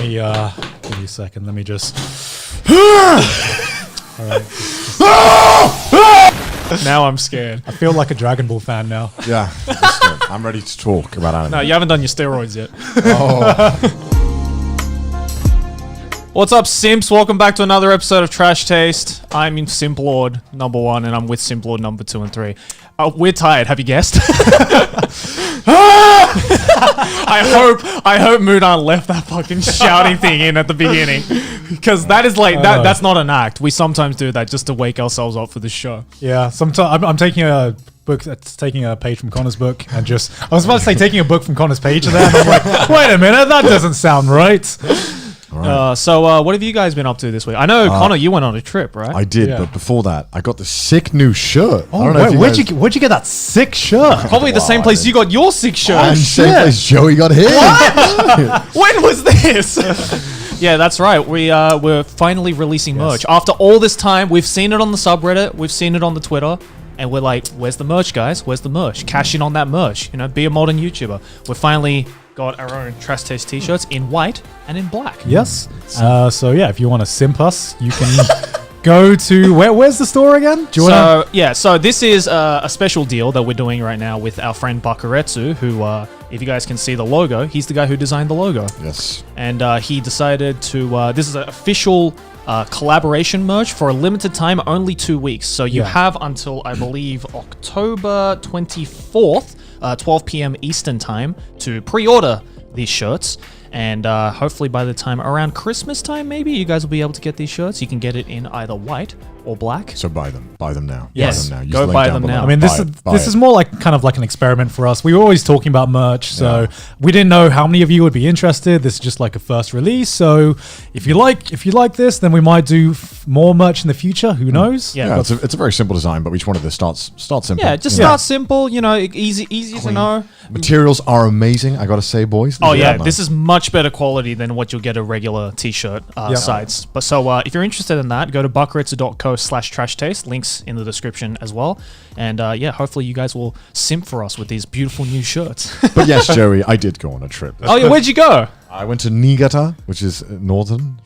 me give me a second. Let me just. All right. Now I'm scared. I feel like a Dragon Ball fan now. Yeah, I'm ready to talk about anime. No, you haven't done your steroids yet. Oh. What's up, Simps? Welcome back to another episode of Trash Taste. I'm in Simplord number 1, and I'm with Simplord number 2 and 3. We're tired. Have you guessed? I hope Mudan left that fucking shouting thing in at the beginning, because that is like that. That's not an act. We sometimes do that just to wake ourselves up for the show. Yeah, sometimes I'm taking a book. That's taking a page from Connor's book, and just I was about to say taking a book from Connor's page, and then I'm like, wait a minute, that doesn't sound right. So what have you guys been up to this week? I know, Connor, you went on a trip, right? I did, Yeah. but before that, I got the sick new shirt. Oh, I don't know if where'd guys- you get that sick shirt? Probably the same place you got your sick shirt. And same place Joey got his. When was this? Yeah, that's right. We're finally releasing merch. After all this time, we've seen it on the subreddit, we've seen it on the Twitter, and we're like, where's the merch, guys? Where's the merch? Cash in on that merch. You know, be a modern YouTuber. We're finally got our own Trash Taste t-shirts in white and in black. Yes. So yeah, if you want to simp us, you can go to where's the store again? Do you wanna? So this is a special deal that we're doing right now with our friend Bakuretsu, who, if you guys can see the logo, he's the guy who designed the logo. Yes. And he decided to, this is an official collaboration merch for a limited time, only 2 weeks. So you have until, I believe, October 24th, 12 p.m. Eastern time to pre-order these shirts. And hopefully by the time around Christmas time, maybe, you guys will be able to get these shirts. You can get it in either white or black. So buy them. Buy them now. Yes. Buy them now. Use Go the link buy down them below. now. I mean, this is more like kind of like an experiment for us. We were always talking about merch, so we didn't know how many of you would be interested. This is just like a first release. So if you like this, then we might do more merch in the future. Who knows? Yeah. Yeah, it's a very simple design, but we just wanted to start simple. Yeah, just start simple, you know, easy to know. Materials are amazing, I gotta say, boys. Oh yeah, this is much better quality than what you'll get at regular t-shirt sites. But so if you're interested in that, go to buckaritsu.co/trashtaste. Links in the description as well. And yeah, hopefully you guys will simp for us with these beautiful new shirts. But yes, Joey, I did go on a trip. Oh yeah, where'd you go? I went to Niigata, which is northern.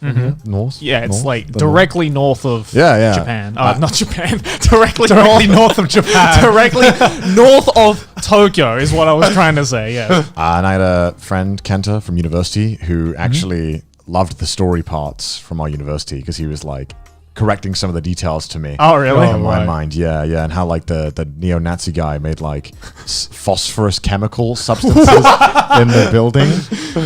North. Yeah, it's north? like The directly north of Yeah. Japan. Not Japan. Directly north of Japan. directly north of Tokyo is what I was trying to say. Yeah. And I had a friend, Kenta, from university, who actually loved the story parts from our university because he was like correcting some of the details to me. Oh really? In my mind, yeah, and how like the neo-Nazi guy made like phosphorus chemical substances in the building.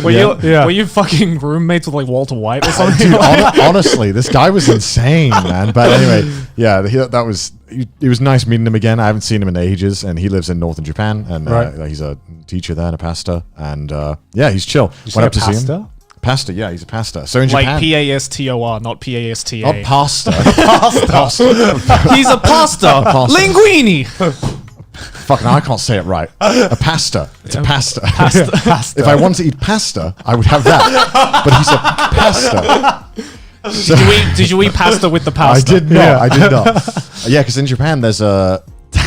Were you fucking roommates with like Walter White or something? Dude, honestly, this guy was insane, man. But anyway, yeah, it was nice meeting him again. I haven't seen him in ages, and he lives in northern Japan, and he's a teacher there and a pastor, and yeah, he's chill. Went up to see him. Pastor, yeah, he's a pastor. So in like Japan, pastor, not pasta. not pasta. He's a pasta. Linguini. Fuck, now I can't say it right. A pasta. It's a pasta. Pasta. If I wanted to eat pasta, I would have that. But he's a pasta. Did you eat pasta with the pasta? I did not. I did not. Yeah, because in Japan there's a.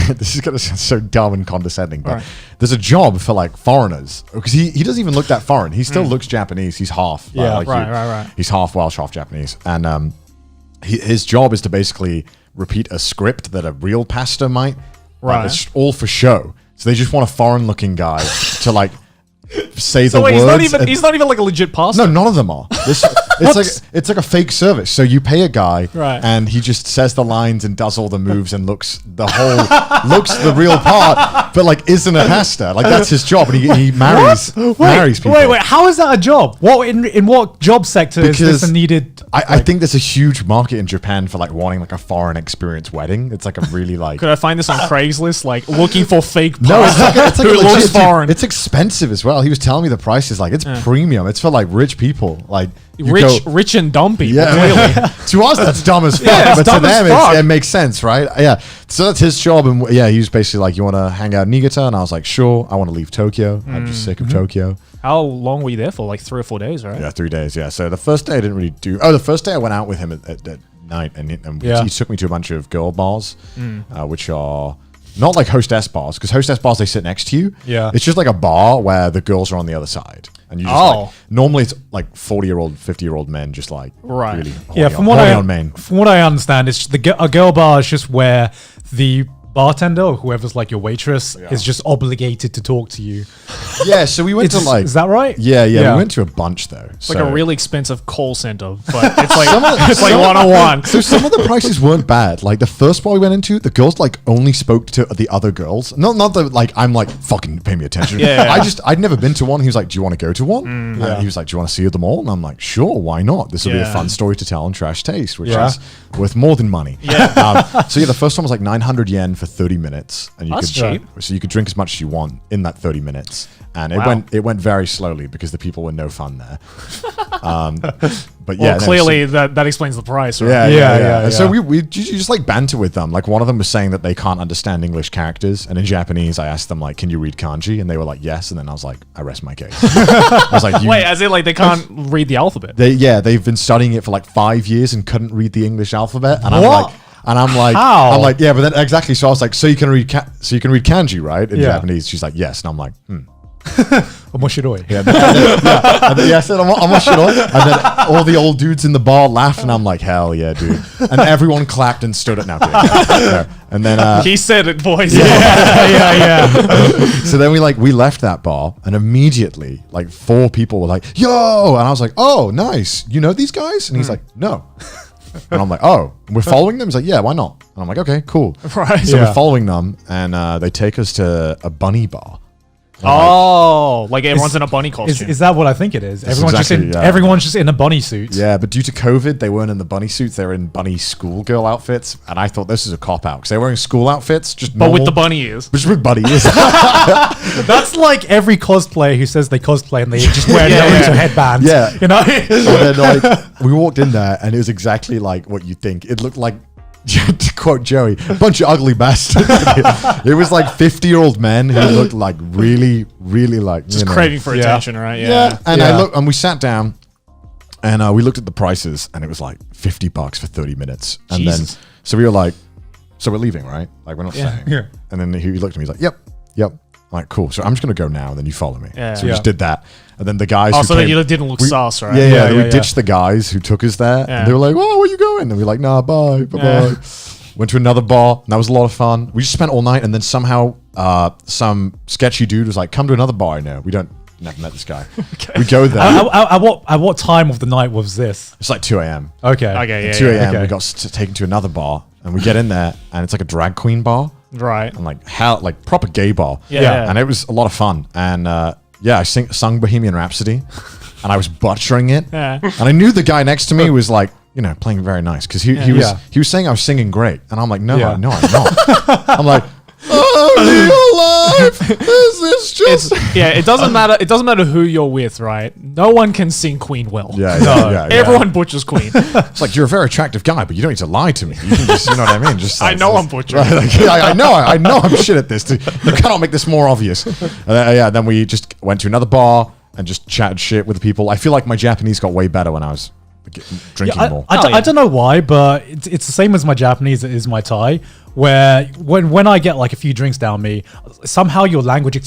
This is gonna sound so dumb and condescending, but there's a job for like foreigners because he doesn't even look that foreign. He still looks Japanese. He's half. Right. He's half Welsh, half Japanese, and his job is to basically repeat a script that a real pastor might. Right. It's all for show. So they just want a foreign-looking guy to like say So the wait, words. he's not even like a legit pastor. No, none of them are. It's like a fake service. So you pay a guy, and he just says the lines and does all the moves and looks the real part, but like isn't a pastor. Like that's his job, and he marries people. Wait, how is that a job? What in what job sector is this a needed? I think there's a huge market in Japan for like wanting like a foreign experience wedding. It's like a really like. Could I find this on Craigslist? Like looking for fake No, it's like who a legit, looks foreign. It's expensive as well. He was telling me the price is like it's premium. It's for like rich people. Like rich and dumb people. Yeah, Clearly. to us that's dumb as fuck, it's but to dumb as them fuck. it makes sense, right? Yeah. So that's his job, and yeah, he was basically like, "You want to hang out in Niigata?" And I was like, "Sure." I want to leave Tokyo. I'm just sick of Tokyo. How long were you there for? Like 3 or 4 days, right? Yeah, 3 days. Yeah. So the first day I didn't really do. Oh, the first day I went out with him at night, and he took me to a bunch of girl bars, which are. Not like hostess bars, because hostess bars, they sit next to you. Yeah. It's just like a bar where the girls are on the other side. And you just like, normally it's like 40-year-old, 50-year-old men just like Right. really Yeah, from what I understand, it's a girl bar is just where the bartender or whoever's like your waitress is just obligated to talk to you. Yeah, so we went to like... Is that right? Yeah, we went to a bunch though. It's like a really expensive call center, but it's like it's like one-on-one. So some of the prices weren't bad. Like the first bar we went into, the girls like only spoke to the other girls. Not that like I'm like fucking pay me attention. Yeah. I'd never been to one. He was like, "Do you want to go to one?" And he was like, "Do you want to see them all?" And I'm like, "Sure, why not? This will be a fun story to tell on Trash Taste, which is worth more than money." Yeah. So the first one was like 900 yen for 30 minutes, and you That's could cheap. so you could drink as much as you want in that 30 minutes. And it went very slowly because the people were no fun there. But yeah, Well, clearly that explains the price, right? Yeah. And so we just like banter with them. Like one of them was saying that they can't understand English characters, and in Japanese, I asked them like, "Can you read kanji?" And they were like, "Yes." And then I was like, "I rest my case." I was like, Wait, as in like they can't read the alphabet? They've been studying it for like 5 years and couldn't read the English alphabet, and What? I'm like, How? I'm like, yeah, but then exactly. So I was like, so you can read kanji, right? In Japanese, she's like, yes, and I'm like, Omoshiroi. Yeah, and then, I said, I'm and then all the old dudes in the bar laughed, and I'm like, hell yeah, dude. And everyone clapped and stood it now. And then He said it, boys. yeah. so then we left that bar, and immediately like 4 people were like, yo, and I was like, oh, nice. You know these guys? And he's like, no. And I'm like, oh, we're following them? He's like, yeah, why not? And I'm like, okay, cool. Right. So we're following them, and they take us to a bunny bar. Oh, like everyone's in a bunny costume. Is that what I think it is? Everyone's just in a bunny suit. Yeah, but due to COVID, they weren't in the bunny suits. They were in bunny schoolgirl outfits. And I thought this is a cop-out because they're wearing school outfits, just but normal, with the bunny ears. Just with bunny ears. That's like every cosplayer who says they cosplay and they just wear Naruto headbands. Yeah. You know? And then like we walked in there, and it was exactly like what you think. It looked like, to quote Joey, a bunch of ugly bastards. It was like 50-year-old men who looked like really, really like Just craving for attention, right? Yeah. And we sat down, and we looked at the prices, and it was like $50 for 30 minutes. And Jesus. then so we were like, so we're leaving, right? Like we're not staying. Yeah. And then he looked at me, he's like, yep. I'm like, cool. So I'm just gonna go now, and then you follow me. Yeah. So we just did that. And then the guys who So came, that you didn't look sus, right? we ditched the guys who took us there, Yeah. and they were like, "Oh, where you going?" And we were like, "Nah, bye." Went to another bar, and that was a lot of fun. We just spent all night, and then somehow some sketchy dude was like, "Come to another bar." No, we don't. Never met this guy. We go there. At what time of the night was this? It's like 2 a.m. Okay. Okay, yeah. 2 a.m. okay. We got taken to another bar, and we get in there, and it's like a drag queen bar, Right. and like proper gay bar. Yeah. And it was a lot of fun. And I sung Bohemian Rhapsody, and I was butchering it. Yeah. And I knew the guy next to me was like, playing very nice because he was saying I was singing great, and I'm like, no, I'm not. I'm like, oh, real life, is this just? It doesn't matter. It doesn't matter who you're with, right? No one can sing Queen well. Yeah. Everyone butchers Queen. It's like, you're a very attractive guy, but you don't need to lie to me. You can just, you know what I mean? Just I know I'm butchering. Right, like, I know I'm shit at this. You cannot make this more obvious. Then we just went to another bar and just chatted shit with the people. I feel like my Japanese got way better when I was drinking more. I don't know why, but it's the same as my Japanese as it is my Thai. Where when I get like a few drinks down me, somehow your language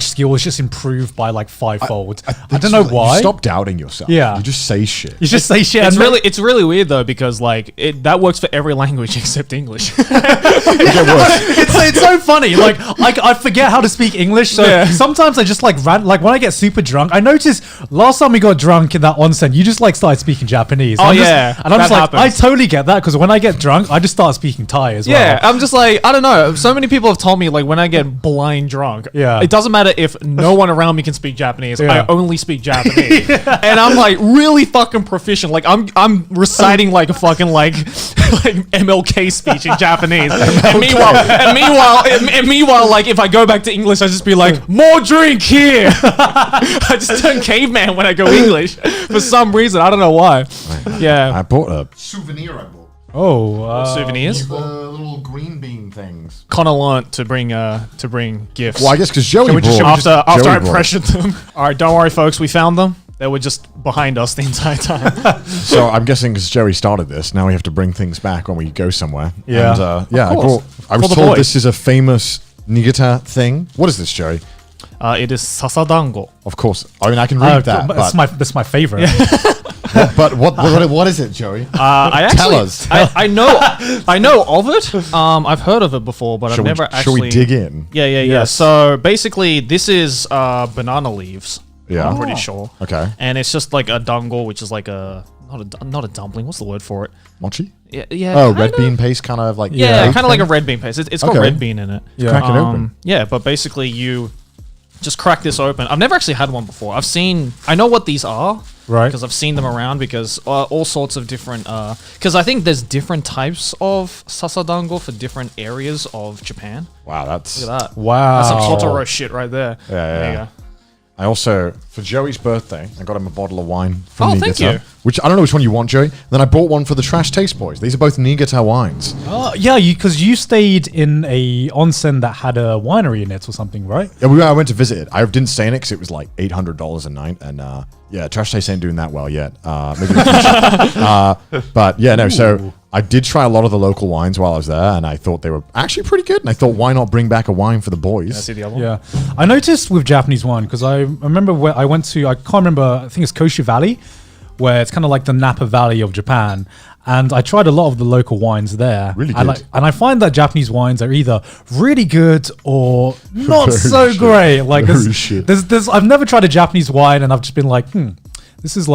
skill is just improved by like 5-fold. I don't know why. You stop doubting yourself. Yeah. You just say shit. You just say shit. It's really weird though, because like that works for every language except English. It's so funny. Like I forget how to speak English, so sometimes I just like when I get super drunk. I noticed last time we got drunk in that onsen, you just like started speaking Japanese. Oh, I'm yeah. and I'm just like, That I happens. totally get that because when I get drunk, I just start speaking Thai as well. Yeah, I'm just like, I don't know. So many people have told me like when I get blind drunk, it doesn't matter if no one around me can speak Japanese. I only speak Japanese, and I'm like really fucking proficient. Like I'm reciting like a fucking like MLK speech in Japanese. And meanwhile, like if I go back to English, I just be like, more drink here. I just turn caveman when I go English for some reason. I don't know why. Yeah. I bought a souvenir. Souvenirs. The little green bean things. Connor learnt to bring gifts. Well, I guess because Joey brought after I brought it. pressured them. All right, don't worry, folks. We found them. They were just behind us the entire time. So I'm guessing because Joey started this, now we have to bring things back when we go somewhere. Yeah. And, I was told this is a famous Niigata thing. What is this, Joey? It is sasadango. Of course. I mean, I can read that. That's my favorite. But what is it, Joey? I Tell actually, us. I know of it. I've heard of it before, but I've never Shall actually. we dig in? Yeah. Yes. So basically, this is banana leaves. Yeah. I'm pretty sure. Okay. And it's just like a dango, which is like a not a dumpling. What's the word for it? Mochi? Yeah. Oh, red bean paste, kind of like. Yeah, baked kind of like a thing? red bean paste. It's got Okay. red bean in it. Yeah. Crack it open. Yeah, but basically you just crack this open. I've never actually had one before. I know what these are. Right. Because I've seen them around because all sorts of different, because I think there's different types of sasadango for different areas of Japan. Wow, that's. Look at that. Wow. That's some Totoro shit right there. Yeah, There you yeah. go. I also, for Joey's birthday, I got him a bottle of wine from Oh, Niigata. thank you. Which I don't know which one you want, Joey. Then I bought one for the Trash Taste Boys. These are both Niigata wines. Yeah, because you stayed in a onsen that had a winery in it or something, right? Yeah, I went to visit it. I didn't stay in it because it was like $800 a night, and yeah, Trash Taste ain't doing that well yet. Maybe in the future. But yeah, no. So I did try a lot of the local wines while I was there, and I thought they were actually pretty good. And I thought, why not bring back a wine for the boys? Can I see the other one? Yeah, I noticed with Japanese wine because I remember where I went to. I can't remember. I think it's Koshu Valley, where it's kind of like the Napa Valley of Japan. And I tried a lot of the local wines there. Really and good. and I find that Japanese wines are either really good or not Very so shit. great. Like Very shit. there's I've never tried a Japanese wine and I've just been like, this is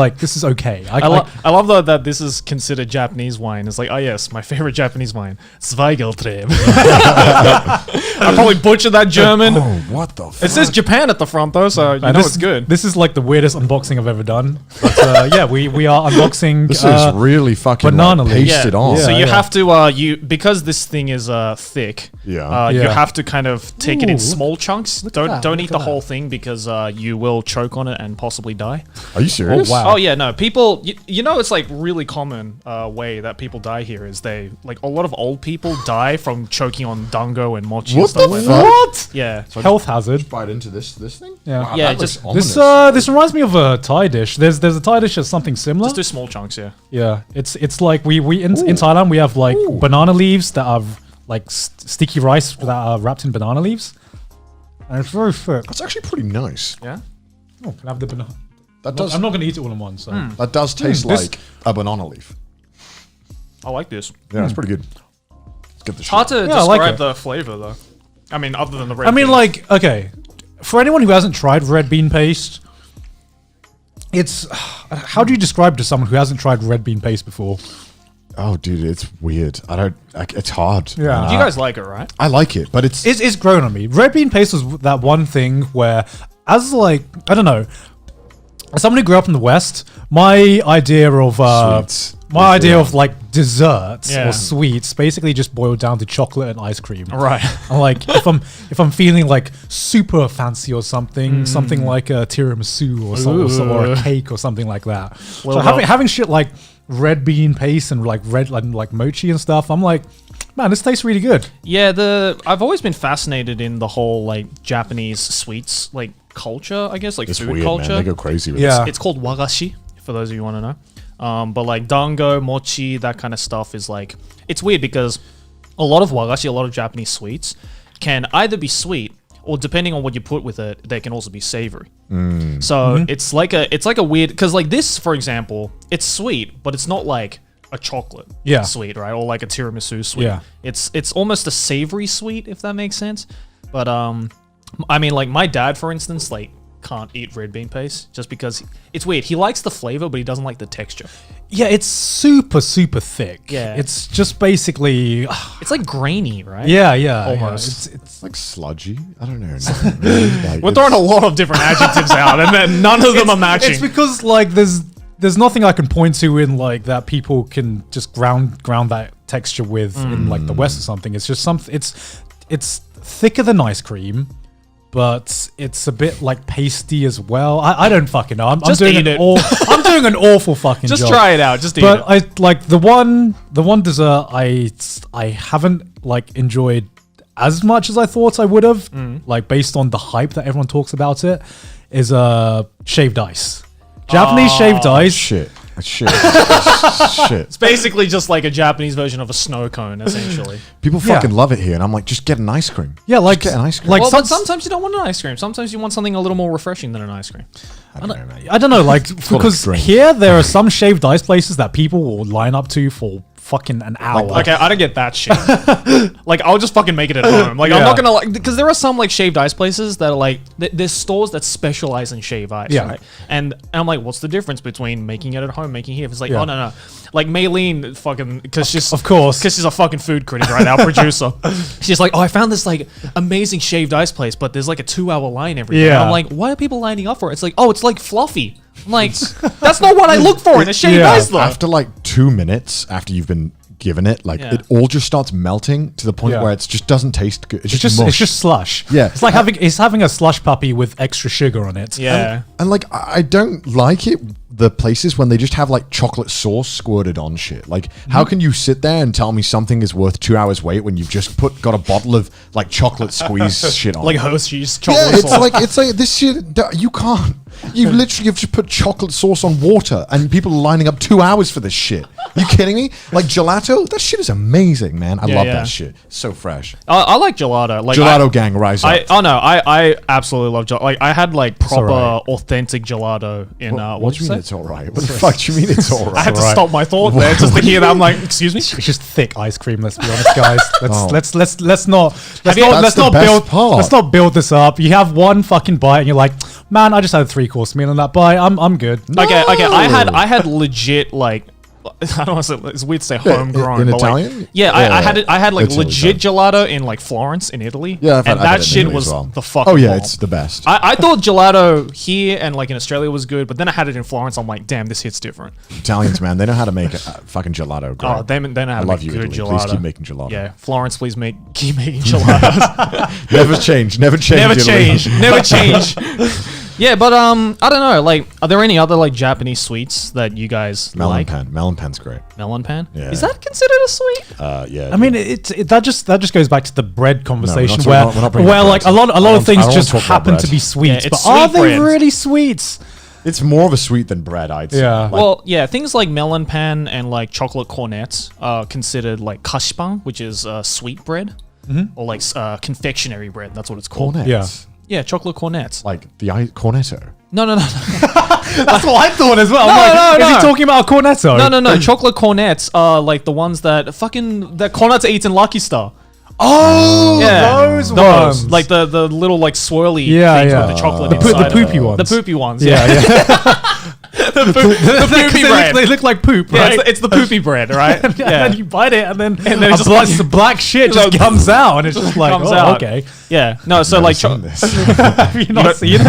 okay. I love though that this is considered Japanese wine. It's like, oh yes, my favorite Japanese wine, Zweigeltreb. I probably butchered that German. Oh, what the fuck? It says Japan at the front though, so you know this, it's good. This is like the weirdest unboxing I've ever done. But yeah, we are unboxing. This is really fucking banana like, leaf. pasted on. So Yeah, you yeah. have to because this thing is thick. Yeah. You Yeah. have to kind of take it Ooh, in small chunks. at Don't that, don't look eat at the whole that. thing because you will choke on it and possibly die. Are you serious? Oh, wow. Oh yeah, no. People, you know, it's like really common way that people die here is they like a lot of old people die from choking on dango and mochi. What and stuff the like fuck? What? That. Yeah. Health hazard. Bite into this thing? Yeah. Wow, Yeah, that looks just- ominous. This reminds me of a Thai dish. There's a Thai dish that's something similar. Just do small chunks, yeah. Yeah, it's like we in Thailand we have like banana leaves that are like sticky rice that are wrapped in banana leaves, and it's very thick. That's actually pretty nice. Yeah. Oh, can I have the banana? That does I'm not going to eat it all in one. So that does taste this- like a banana leaf. I like this. Yeah, it's pretty good. Let's get the shit. Hard to Yeah, I like describe it. the flavor though. I mean, other than the red. I mean, bean. like, okay, for anyone who hasn't tried red bean paste, it's how do you describe to someone who hasn't tried red bean paste before? Oh, dude, it's weird. It's hard. Yeah. And you guys like it, right? I like it, but it's It's grown on me. Red bean paste was that one thing where, as like, I don't know, as someone who grew up in the West, my idea of Sweets. my idea Yeah. of like desserts Yeah. or sweets basically just boiled down to chocolate and ice cream. Right. And like if I'm feeling like super fancy or something, something like a tiramisu or a cake or something like that. Well, so having shit like red bean paste and like like mochi and stuff, I'm like, man, this tastes really good. Yeah, I've always been fascinated in the whole like Japanese sweets like culture, I guess, like it's food weird, culture. man. They go crazy with Yeah. this. It's called wagashi, for those of you who want to know. But like dango, mochi, that kind of stuff is like, it's weird because a lot of wagashi, a lot of Japanese sweets can either be sweet or depending on what you put with it, they can also be savory. So it's like a weird, because like this, for example, it's sweet, but it's not like a chocolate Yeah. sweet, right? Or like a tiramisu sweet. Yeah. It's almost a savory sweet, if that makes sense. But I mean, like my dad, for instance, like can't eat red bean paste just because it's weird. He likes the flavor, but he doesn't like the texture. Yeah, it's super thick. Yeah. It's just basically It's like grainy, right? yeah. Almost. It's It's like sludgy. I don't know. Not really. Like, We're it's- throwing a lot of different adjectives out, and then none of them are matching. It's because like there's nothing I can point to in like that people can just ground that texture with in like the West or something. It's just something. It's thicker than ice cream, but it's a bit like pasty as well. I don't fucking know. I'm Just doing eat an it. I'm doing an awful fucking Just job. try it out. Just eat But it. I like the one dessert I haven't like enjoyed as much as I thought I would have, like based on the hype that everyone talks about it, is shaved ice. Japanese shaved ice. Shit. Shit. Shit. It's basically just like a Japanese version of a snow cone, essentially. People fucking love it here, and I'm like, just get an ice cream. Yeah, like Just get an ice cream. like Well, some- but sometimes you don't want an ice cream. Sometimes you want something a little more refreshing than an ice cream. I don't know, man. I don't know, like full of because drink. here there are some shaved ice places that people will line up to for fucking an hour. Okay, I don't get that shit. Like, I'll just fucking make it at home. Like, I'm Yeah. not gonna like because there are some like shaved ice places that are like there's stores that specialize in shaved ice, Yeah. right? And I'm like, what's the difference between making it at home, making it here? It's like, Yeah. oh no, like Maylene, fucking because she's of course. because she's a fucking food critic, right? Our producer. She's like, oh, I found this like amazing shaved ice place, but there's like a 2-hour line every day. Yeah. I'm like, why are people lining up for it? It's like, oh, it's like fluffy. I'm like, that's not what I look for in a shaved Yeah. ice though. After like 2 minutes after you've been given it, like Yeah. it all just starts melting to the point Yeah. where it just doesn't taste good. It's it's just just mush. it's just slush. Yeah. It's like having a slush puppy with extra sugar on it. Yeah. And like I don't like it, the places when they just have like chocolate sauce squirted on shit. Like how can you sit there and tell me something is worth 2 hours wait when you've just got a bottle of like chocolate squeeze shit on Like it? Hershey's Yeah, chocolate it's sauce. like this shit. You can't. You literally have just put chocolate sauce on water, and people are lining up 2 hours for this shit. You kidding me? Like gelato, that shit is amazing, man. I Yeah, love yeah. that shit. So fresh. I like gelato. Like Gelato gang, rise up. I absolutely love gelato. Like I had like proper alright. authentic gelato in what do you say? mean it's all right? What the fuck do you mean it's all I had right? to alright. stop my thought there just to hear that. I'm like, excuse me. It's just thick ice cream. Let's be honest, guys. Oh. Let's not That's let's the not best build part. let's not build this up. You have one fucking bite and you're like, man, I just had a 3-course meal on that bite. I'm good. Okay. I had legit like. I don't want to say it's weird to say Yeah, homegrown. in but like- Italian? yeah, I had like Italy, legit gelato in like Florence in Italy. Yeah, and I've that had it in shit Italy was as well. the fucking Oh yeah, bomb. it's the best. I thought gelato here and like in Australia was good, but then I had it in Florence. I'm like, damn, this hits different. Italians, man, they know how to make fucking gelato. Great. Oh, they know how I to love make you, good Italy. gelato. Please keep making gelato. Yeah, Florence, please keep making gelatos. Never change. Never change. Never Italy. change. Never change. Yeah, but I don't know. Like, are there any other like Japanese sweets that you guys Melon like? pan. Melon pan's great. Melon pan. Yeah. Is that considered a sweet? Yeah. I mean, that just goes back to the bread conversation we're not bringing where up like bread. a lot I of things don't just talk about happen to bread. be sweets, Yeah, but it's are sweet they bread. really sweets? it's more of a sweet than bread, I'd say. Yeah. Like, Well, yeah, things like melon pan and like chocolate cornets are considered like kashipan, which is sweet bread, or like confectionery bread. That's what it's called. cornets. Yeah. Yeah, chocolate cornets. Like the cornetto. No. That's what I thought as well. No, I'm like, no, is no. he talking about a cornetto? No. Chocolate cornets are like the ones that Cornetto eats in Lucky Star. Oh, Yeah, those ones. like the little like swirly Yeah, things yeah. with the chocolate The inside. poopy ones. The poopy ones. yeah, Yeah, yeah. the poopy bread. They look like poop, Yeah, right? it's the poopy bread, right? Yeah. And you bite it, and then then a it's just black, like- the black shit just like- comes out, and it's just like, comes oh, out. okay. Yeah. No, so Never like seen this. Have you not seen it?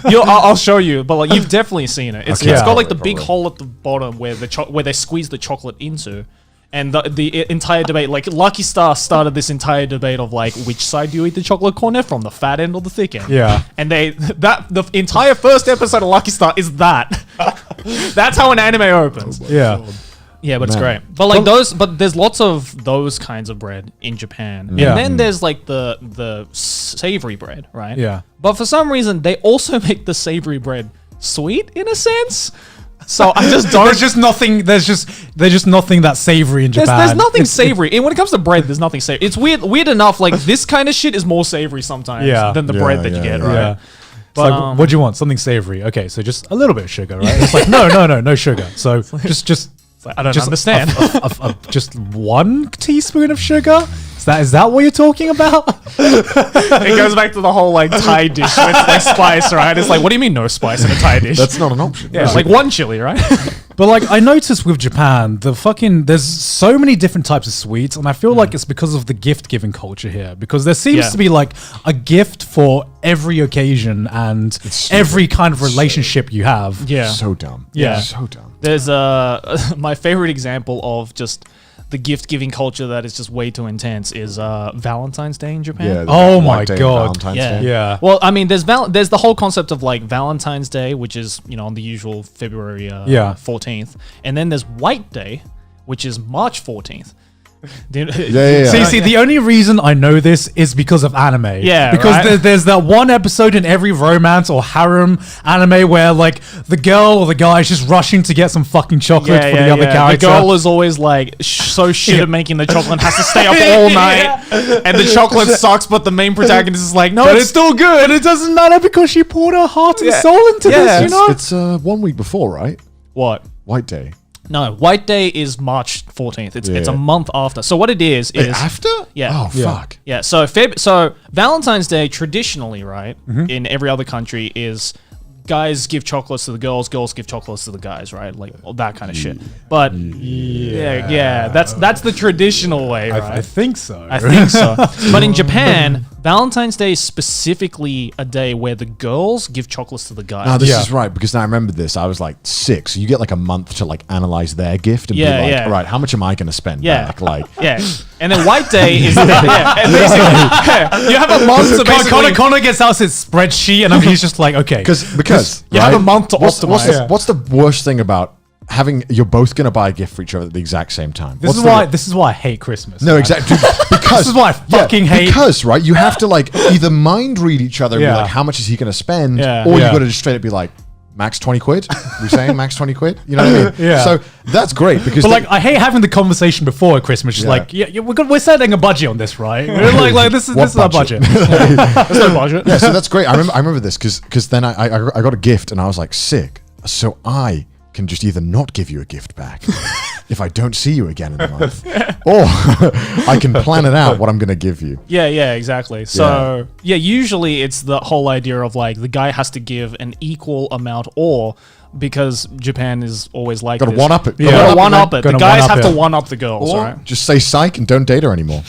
No. I'll show you, but like you've definitely seen it. It's Okay. it's Yeah. got like the Probably. big hole at the bottom where where they squeeze the chocolate into. And the entire debate, like Lucky Star started this entire debate of like which side do you eat the chocolate cornet from, the fat end or the thick end? Yeah. And the entire first episode of Lucky Star is that. That's how an anime opens. Yeah. Yeah, but it's Man. great. But like but there's lots of those kinds of bread in Japan. Yeah. And then there's like the savory bread, right? Yeah. But for some reason they also make the savory bread sweet in a sense. So I just don't. There's just nothing. There's just nothing that's savory in Japan. There's nothing It's- savory. And when it comes to bread, there's nothing savory. It's weird enough. Like this kind of shit is more savory sometimes Yeah. than the Yeah, bread that you yeah, get, yeah. right? Yeah. It's But, like, what do you want? Something savory. Okay, so just a little bit of sugar, right? It's like, no sugar. So just I don't just understand. just 1 teaspoon of sugar. Is that what you're talking about? It goes back to the whole like Thai dish with like spice, right? It's like, what do you mean no spice in a Thai dish? That's not an option. yeah, like one chili, right? But like I noticed with Japan, there's so many different types of sweets, and I feel like it's because of the gift giving culture here. Because there seems Yeah. to be like a gift for every occasion and stupid. every kind of relationship you have. Yeah. So dumb. Yeah. So dumb. There's my favorite example of just the gift giving culture that is just way too intense is Valentine's Day in Japan. Yeah. Oh White my Day and God. Valentine's Yeah. Day. Yeah. Well, I mean, there's the whole concept of like Valentine's Day, which is on the usual February Yeah. 14th, and then there's White Day, which is March 14th. Yeah. See, the only reason I know this is because of anime. Yeah, because right? there's that one episode in every romance or harem anime where like the girl or the guy is just rushing to get some fucking chocolate for the other character. The girl is always like so shit at making the chocolate and has to stay up all night, and the chocolate sucks. But the main protagonist is like, no, it's still good. And it doesn't matter because she poured her heart and soul into this. You know, It's 1 week before, right? What? White Day. No, White Day is March 14th. It's a month after. So what it is Wait, after? Yeah. Oh, Yeah. fuck. Yeah, so Valentine's Day traditionally, right, in every other country is guys give chocolates to the girls give chocolates to the guys, right? Like all that kind of shit. But yeah, that's the traditional way, right? I think so. I think so. But in Japan, Valentine's Day is specifically a day where the girls give chocolates to the guys. No, this is right because now I remember this. I was like 6. So you get like a month to like analyze their gift and be like, all right, how much am I going to spend back? Like, yeah. And then White Day is and basically, you have a month to basically. Connor gets out his spreadsheet and he's just like, okay. Because you have a month to what's optimize. what's the worst thing about having you're both going to buy a gift for each other at the exact same time? This is why I hate Christmas. No, man. exactly. Because This is why I fucking hate- Because right, you have to like either mind read each other and be Yeah. like, how much is he going to spend, Yeah. or you Yeah. got to just straight up be like, max 20 quid. We're saying max 20 quid. You know what I mean? Yeah. So that's great because But like, I hate having the conversation before Christmas. Just like, we're setting a budget on this, right? We're like this is our budget. There's no budget. yeah, so that's great. I remember this because then I got a gift and I was like, sick. So I can just either not give you a gift back if I don't see you again in a month, or I can plan it out what I'm going to give you. Yeah, exactly. So, usually it's the whole idea of like the guy has to give an equal amount, or because Japan is always like Got to this, one up it. you gotta one up it. The Gonna guys one-up have to it. one up the girls, Or right? just say psych and don't date her anymore.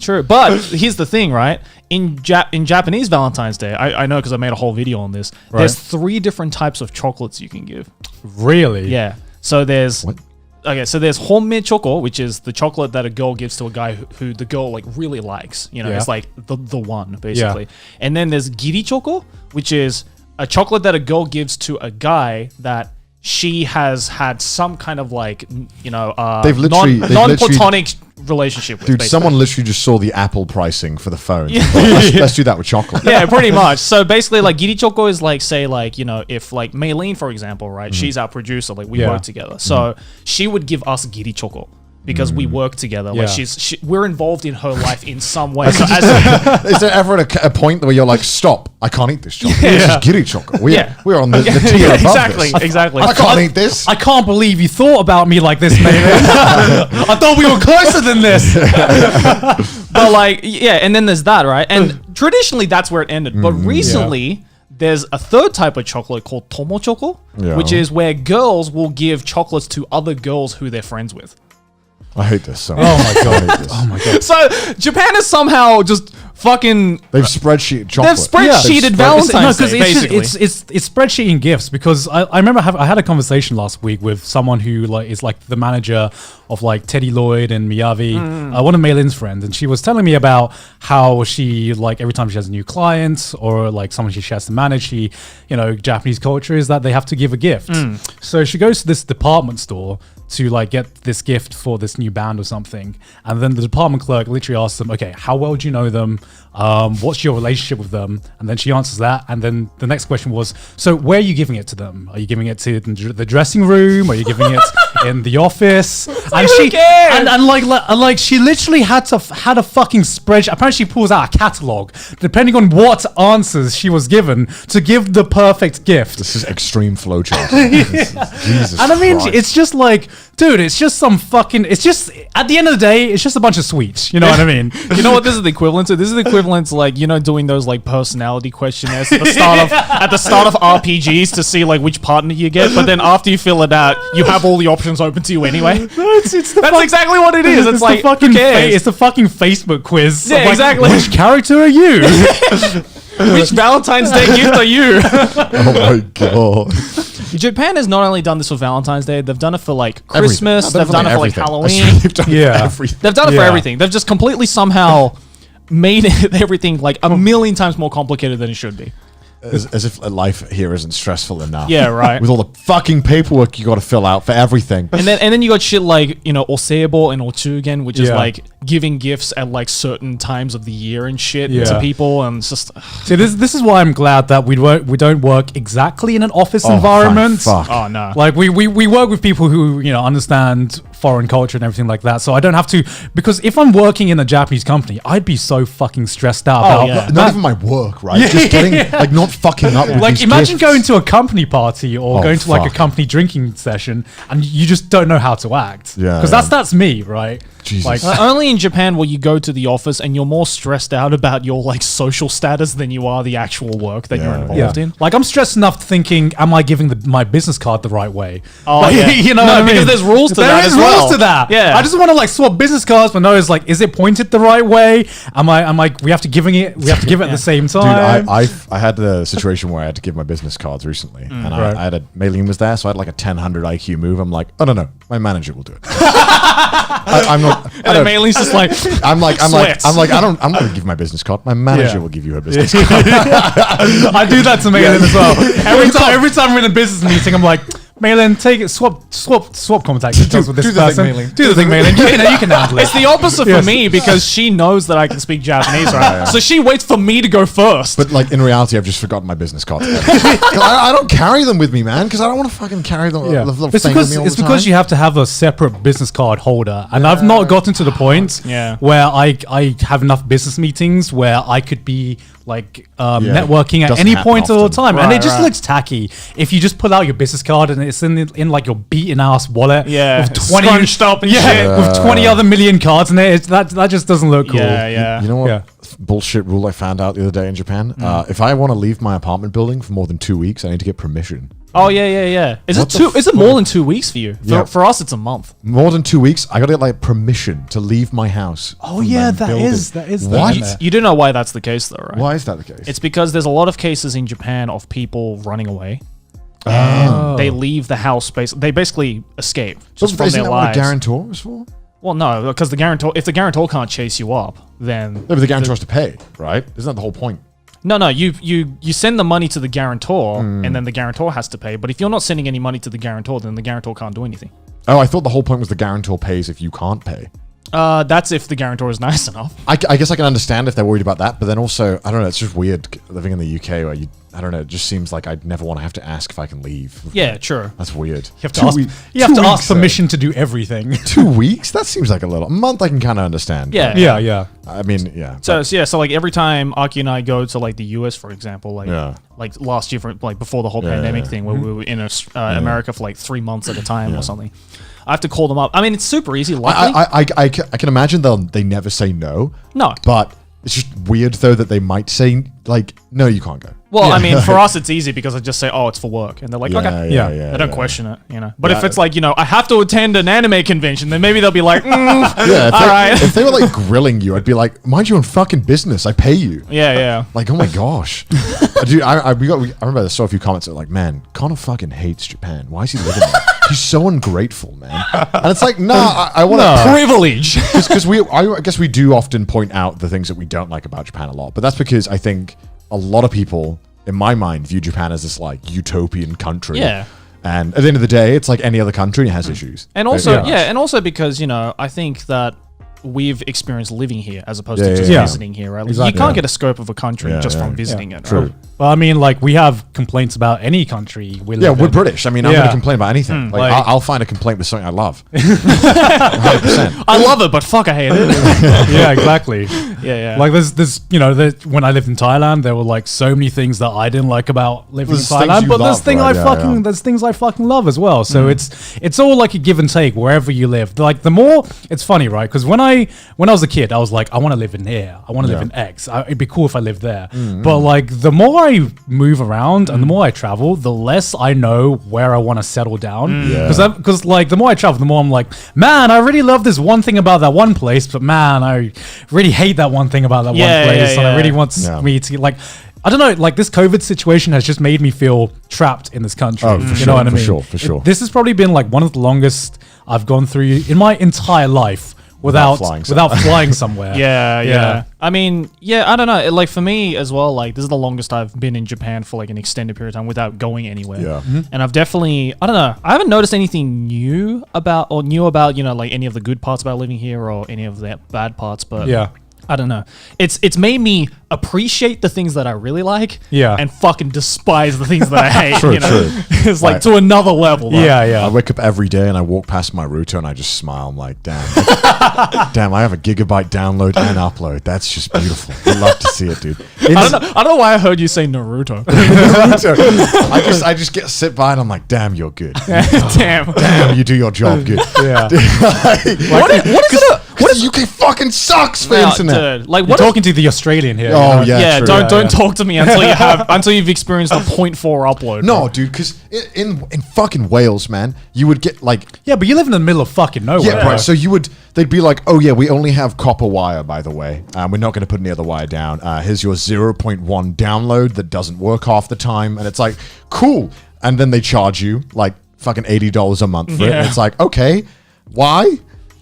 True. But here's the thing, right? In Japanese Valentine's Day, I know because I made a whole video on this. Right. There's 3 different types of chocolates you can give. Really? Yeah. So there's What? okay. So there's honme choco, which is the chocolate that a girl gives to a guy who the girl like really likes. You know, Yeah. it's like the one basically. And then there's giri choco, which is a chocolate that a girl gives to a guy that she has had some kind of like They've literally- non-platonic relationship with. Dude, basically. someone literally just saw the Apple pricing for the phone. Let's do that with chocolate. Yeah, pretty much. So basically, like Giri Choco is like, say, like, you know, if like Maylene, for example, right? She's our producer, like we Yeah. work together. So she would give us Giri Choco because we work together. Like Yeah. we're involved in her life in some way. So as Is there ever a point where you're like, stop, I can't eat this chocolate. This Yeah. is giri chocolate. We're Yeah. on the tier above exactly, this. exactly. I can't eat this. I can't believe you thought about me like this, man. I thought we were closer than this. But like, yeah, and then there's that, right? And traditionally, that's where it ended. But recently, there's a third type of chocolate called Tomo Choco, Yeah. which is where girls will give chocolates to other girls who they're friends with. I hate this so much. Oh my god. I hate this. Oh my god. So Japan is somehow just fucking. They've spreadsheet chocolate. They've spreadsheeted Valentine's Day, it's basically. it's spreadsheeting gifts because I remember I had a conversation last week with someone who like is like the manager of like Teddy Lloyd and Miyavi, one of Maylin's friends, and she was telling me about how she like every time she has a new client or like someone she has to manage, she Japanese culture is that they have to give a gift. So she goes to this department store to like get this gift for this new band or something, and then the department clerk literally asks them, okay, how well do you know them, what's your relationship with them? And then she answers that, and then the next question was, so where are you giving it to them? Are you giving it to the dressing room? Are you giving it in the office? And who she cares? and like she literally had a fucking spreadsheet. Apparently she pulls out a catalog depending on what answers she was given to give the perfect gift. This is extreme flowchart. Jesus And I mean, Christ. it's just like, dude, it's just some fucking. It's just at the end of the day, it's just a bunch of sweets. You know what I mean? You know what this is the equivalent to? This is the equivalent to like, doing those like personality questionnaires at the start of RPGs to see like which partner you get, but then after you fill it out, you have all the options open to you anyway. No, it's the That's exactly what it is. It's like, the fucking who cares? it's the fucking Facebook quiz. Yeah, of, like, exactly. Which character are you? Which Valentine's Day gift are you? Oh my god. Japan has not only done this for Valentine's Day, they've done it for like Christmas, Everything. they've done it for like Everything. Halloween. They've done Yeah. everything. They've done it for Yeah. everything. They've just completely somehow made everything like a million times more complicated than it should be. as if life here isn't stressful enough. Yeah, right. With all the fucking paperwork you got to fill out for everything. And then you got shit like, Osebo and Ochugen, which is like giving gifts at like certain times of the year and shit to people, and it's just See, this is why I'm glad that we don't work exactly in an office environment. Fuck. oh no. Like we work with people who understand foreign culture and everything like that. So I don't have to, because if I'm working in a Japanese company, I'd be so fucking stressed out. Oh, about yeah. Not even my work, right? Just getting like not fucking up with like these imagine gifts. going to a company party or Oh, going to like a fuck. company drinking session and you just don't know how to act. Yeah, because yeah. that's me, right? Jesus. Like Only in Japan will you go to the office and you're more stressed out about your like social status than you are the actual work that you're Yeah. involved in. Like I'm stressed enough thinking, am I giving my business card the right way? Oh, Like, yeah. you know No, what I mean? because there's rules to that There as is rules well. to that. Yeah. I just want to like swap business cards, but no, it's like, is it pointed the right way? Am I? We have to give it at the same Dude, time. I had a situation where I had to give my business cards recently, and Right. I had Maylene was there, so I had like a 1000 IQ move. I'm like, oh no, my manager will do it. I'm not. I And don't, Mayleen's just like, I'm like, sweats. I'm not going to give my business card. My manager Yeah. will give you her business card. I do that to Maylin as well. Every time we're in a business meeting, I'm like, Maylin, take it, swap contact details with this do the thing, person. Maylin. Do the thing, Maylin. You can handle it. it's the opposite Yes. for me because she knows that I can speak Japanese, right? So she waits for me to go first. But like in reality, I've just forgotten my business cards. I don't carry them with me, man, because I don't want to fucking carry them. Yeah. The little It's thing with me all it's the because time. you have to have a separate business card holder, and I've not gotten to the point Yeah. where I have enough business meetings where I could be like networking at Doesn't any happen point all the often. time, and Right, it just right. looks tacky if you just pull out your business card and it's in like your beaten ass wallet, Yeah, with 20 scrunched up and shit. with 20 other million cards in it. That just doesn't look cool. Yeah. You know what Yeah. bullshit rule I found out the other day in Japan? If I want to leave my apartment building for more than 2 weeks, I need to get permission. Oh yeah. Is What it the Is it more than 2 weeks for you? Yeah. For us, it's a month. More than 2 weeks, I got to get like permission to leave my house. Oh from yeah, my that building. is What? that, isn't You do know why that's the case, though, right? Why is that the case? It's because there's a lot of cases in Japan of people running away. Oh. And they leave the house space. They basically escape just from Isn't their that what a lives. guarantor was for? Well, no, because if the guarantor can't chase you up, then No, but the guarantor has to pay, right? Isn't that the whole point? no, you send the money to the guarantor, Hmm. and then the guarantor has to pay. But if you're not sending any money to the guarantor, then the guarantor can't do anything. Oh, I thought the whole point was the guarantor pays if you can't pay. That's if the guarantor is nice enough. I guess I can understand if they're worried about that, but then also, I don't know, it's just weird living in the UK where I don't know, it just seems like I'd never want to have to ask if I can leave. Yeah, true. That's weird. You have to ask, ask permission to do everything. 2 weeks? That seems like a little. A month I can kind of understand. Yeah. yeah. I mean, yeah. So like every time Aki and I go to like the US, for example, like Yeah. like last year, like before the whole Yeah, pandemic yeah. thing, where we were in America for like 3 months at a time or something, I have to call them up. I mean, it's super easy. Luckily, I can imagine they never say no. no. But it's just weird though that they might say like, no, you can't go. Well, I mean, for us, it's easy because I just say, "Oh, it's for work," and they're like, "Okay." Yeah. They don't question it, you know. But Yeah. if it's like, I have to attend an anime convention, then maybe they'll be like, Yeah, all right. if they were like grilling you, I'd be like, mind your own fucking business. I pay you. yeah. Like, oh my gosh, dude! I remember I saw a few comments that were like, man, Connor fucking hates Japan. Why is he living there? He's so ungrateful, man. And it's like, nah, I want to Privilege. because I guess we do often point out the things that we don't like about Japan a lot, but that's because I think a lot of people, in my mind, view Japan as this like utopian country. Yeah. And at the end of the day, it's like any other country, it has issues. And also, Yeah. and also because I think that we've experienced living here as opposed Yeah, to just yeah. visiting here, right? Like, Exactly. you can't get a scope of a country Yeah, just yeah. from visiting Yeah. it. True. Right? Well, I mean, like we have complaints about any country we Yeah, live we're in. British. I mean, I'm Yeah. going to complain about anything. Like, like- I'll find a complaint with something I love. 100%. I love it, but fuck, I hate it. Yeah, exactly. yeah. Like there's when I lived in Thailand, there were like so many things that I didn't like about living There's in things Thailand, you but love, there's things I fucking love as well. So it's all like a give and take wherever you live. Like the more, it's funny, right? Because when I was a kid, I was like, I want to live in here. I want to live in X. It'd be cool if I lived there. But like the more I move around and the more I travel, the less I know where I want to settle down. Yeah. Because like the more I travel, the more I'm like, man, I really love this one thing about that one place, but man, I really hate that one thing about that Yeah, one place, yeah, and I yeah. really want Yeah. me to like. I don't know, like this COVID situation has just made me feel trapped in this country. Oh, for you sure, know what I for mean? sure, for sure. This has probably been like one of the longest I've gone through in my entire life without flying flying somewhere. Yeah. I mean, yeah, I don't know. Like for me as well, like this is the longest I've been in Japan for like an extended period of time without going anywhere. Yeah. And I've definitely, I don't know, I haven't noticed anything new about, you know, like any of the good parts about living here or any of the bad parts, but Yeah. I don't know. It's made me appreciate the things that I really like, Yeah. and fucking despise the things that I hate. True, you know, true. it's like Right. to another level. though. Yeah. I wake up every day and I walk past my router and I just smile. I'm like, damn, damn, I have a gigabyte download and upload. That's just beautiful. I love to see it, dude. I don't know why I heard you say Naruto. I just get sit by and I'm like, damn, you're good. Damn. Damn, you do your job good. Yeah. What is it? What is UK fucking sucks for No, internet? dude, like You're what? talking to the Australian here. Oh, you know? yeah. Yeah, true. don't Yeah. talk to me until you've experienced the 0.4 upload. No, bro. dude, because in fucking Wales, man, you would get like Yeah, but you live in the middle of fucking nowhere. yeah, right. So they'd be like, oh yeah, we only have copper wire, by the way. We're not going to put any other wire down. Here's your 0.1 download that doesn't work half the time, and it's like cool. And then they charge you like fucking $80 a month for it. Yeah. And it's like, okay, why?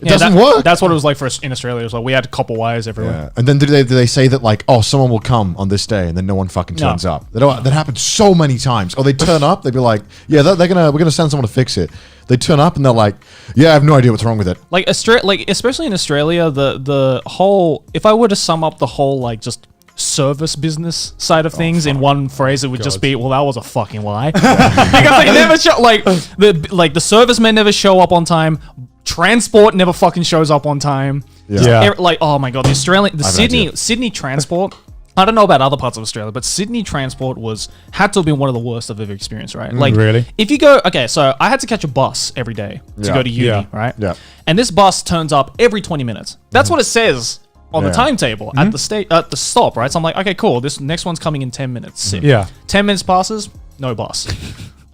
It Yeah, doesn't work. That's what it was like for us in Australia. It was like we had copper wires everywhere. Yeah. And then do they say that like, oh, someone will come on this day, and then no one fucking No. turns up. That happens so many times. Or they turn up, they'd be like, yeah, we're gonna send someone to fix it. They turn up and they're like, yeah, I have no idea what's wrong with it. Like especially in Australia, the whole, if I were to sum up the whole like just service business side of things in one phrase, it would just be, well, that was a fucking lie. Because they never show the servicemen never show up on time. Transport never fucking shows up on time. Yeah. Like, oh my god, the I have an Sydney transport. I don't know about other parts of Australia, but Sydney transport had to have been one of the worst I've ever experienced, right? Like, really? if you go, okay, so I had to catch a bus every day to Yeah. go to uni, Yeah. right? Yeah. And this bus turns up every 20 minutes. That's what it says on the Yeah. timetable at the stop, right? So I'm like, okay, cool. This next one's coming in 10 minutes. Sick. Yeah. 10 minutes passes, no bus.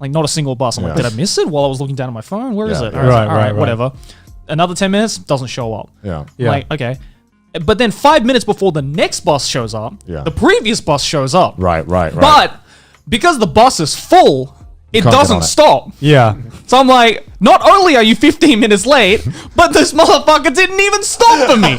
Like, not a single bus. I'm like, Yeah. did I miss it while I was looking down at my phone? Where is Yeah. it? Right, whatever. Another 10 minutes, doesn't show up. Yeah. Yeah. Like, okay. But then 5 minutes before the next bus shows up, Yeah. the previous bus shows up. Right. But because the bus is full, it Can't get on doesn't it. stop. Yeah. So I'm like, not only are you 15 minutes late, but this motherfucker didn't even stop for me.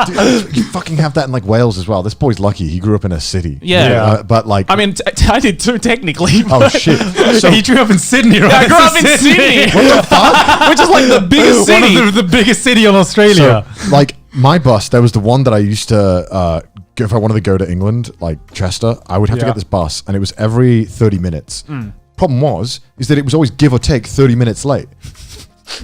Dude, you fucking have that in like Wales as well. This boy's lucky. He grew up in a city. Yeah. But like, I mean, I did too, technically. oh but- shit. So he grew up in Sydney, right? I grew up in Sydney. What the fuck? Which is like the biggest One city. of the biggest city in Australia. So, like my bus, there was the one that I used to, if I wanted to go to England, like Chester, I would have to Yeah. get this bus, and it was every 30 minutes. Problem is that it was always give or take 30 minutes late.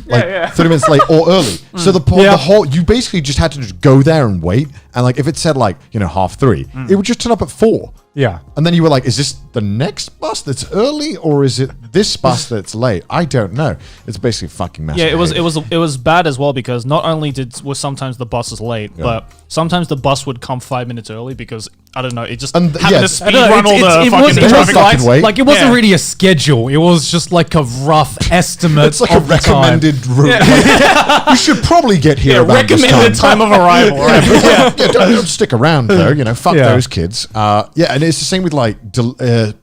Like 30 minutes late or early. So Yeah. the whole, you basically just had to just go there and wait. And like if it said like, 3:30, it would just turn up at 4. Yeah. And then you were like, is this the next bus that's early or is it this bus that's late? I don't know. It's basically a fucking mess. Yeah, I hate it was bad as well because not only was sometimes the buses late, but sometimes the bus would come 5 minutes early because I don't know, it just And happened yeah, to I speed don't know, run all it's- the it fucking wasn't- traffic fucking lights. wait. Like it wasn't Yeah. really a schedule. It was just like a rough estimate. It's like a of the time. recommended route. Like, you should probably get here Yeah, about this recommended time. time of arrival, right? Yeah, don't stick around though. Fuck Yeah. those kids. Yeah, and it's the same with like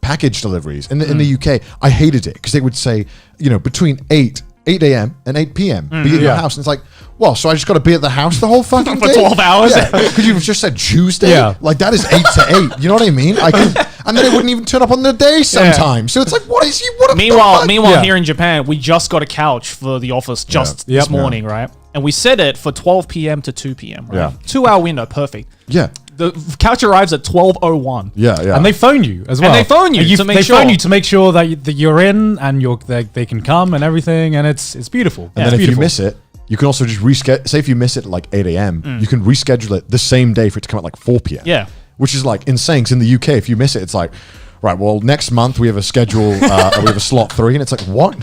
package deliveries in the UK. I hated it because they would say, between 8 a.m. and 8 p.m. Be at your Yeah. house, and it's like, well, so I just got to be at the house the whole fucking For day 12 hours? Yeah, because you've just said Tuesday. Yeah. Like that is 8 to 8. You know what I mean? And then it wouldn't even turn up on the day sometimes. So it's like, what is you? What? Meanwhile, Yeah. here in Japan, we just got a couch for the office just Yep. this morning, right? And we set it for 12 p.m. to 2 p.m. Right? Yeah. 2-hour window, perfect. Yeah, The couch arrives at 12:01. yeah. And they phone you as well. they phone you to make they phone sure. you to make sure that you're in and they can come and everything, and it's beautiful. And then if you miss it, you can also just reschedule. Say if you miss it at like 8 a.m., you can reschedule it the same day for it to come at like 4 p.m. Yeah. Which is like insane. 'Cause in the UK, if you miss it, it's like, right, well, next month we have a schedule, we have a slot 3. And it's like, what?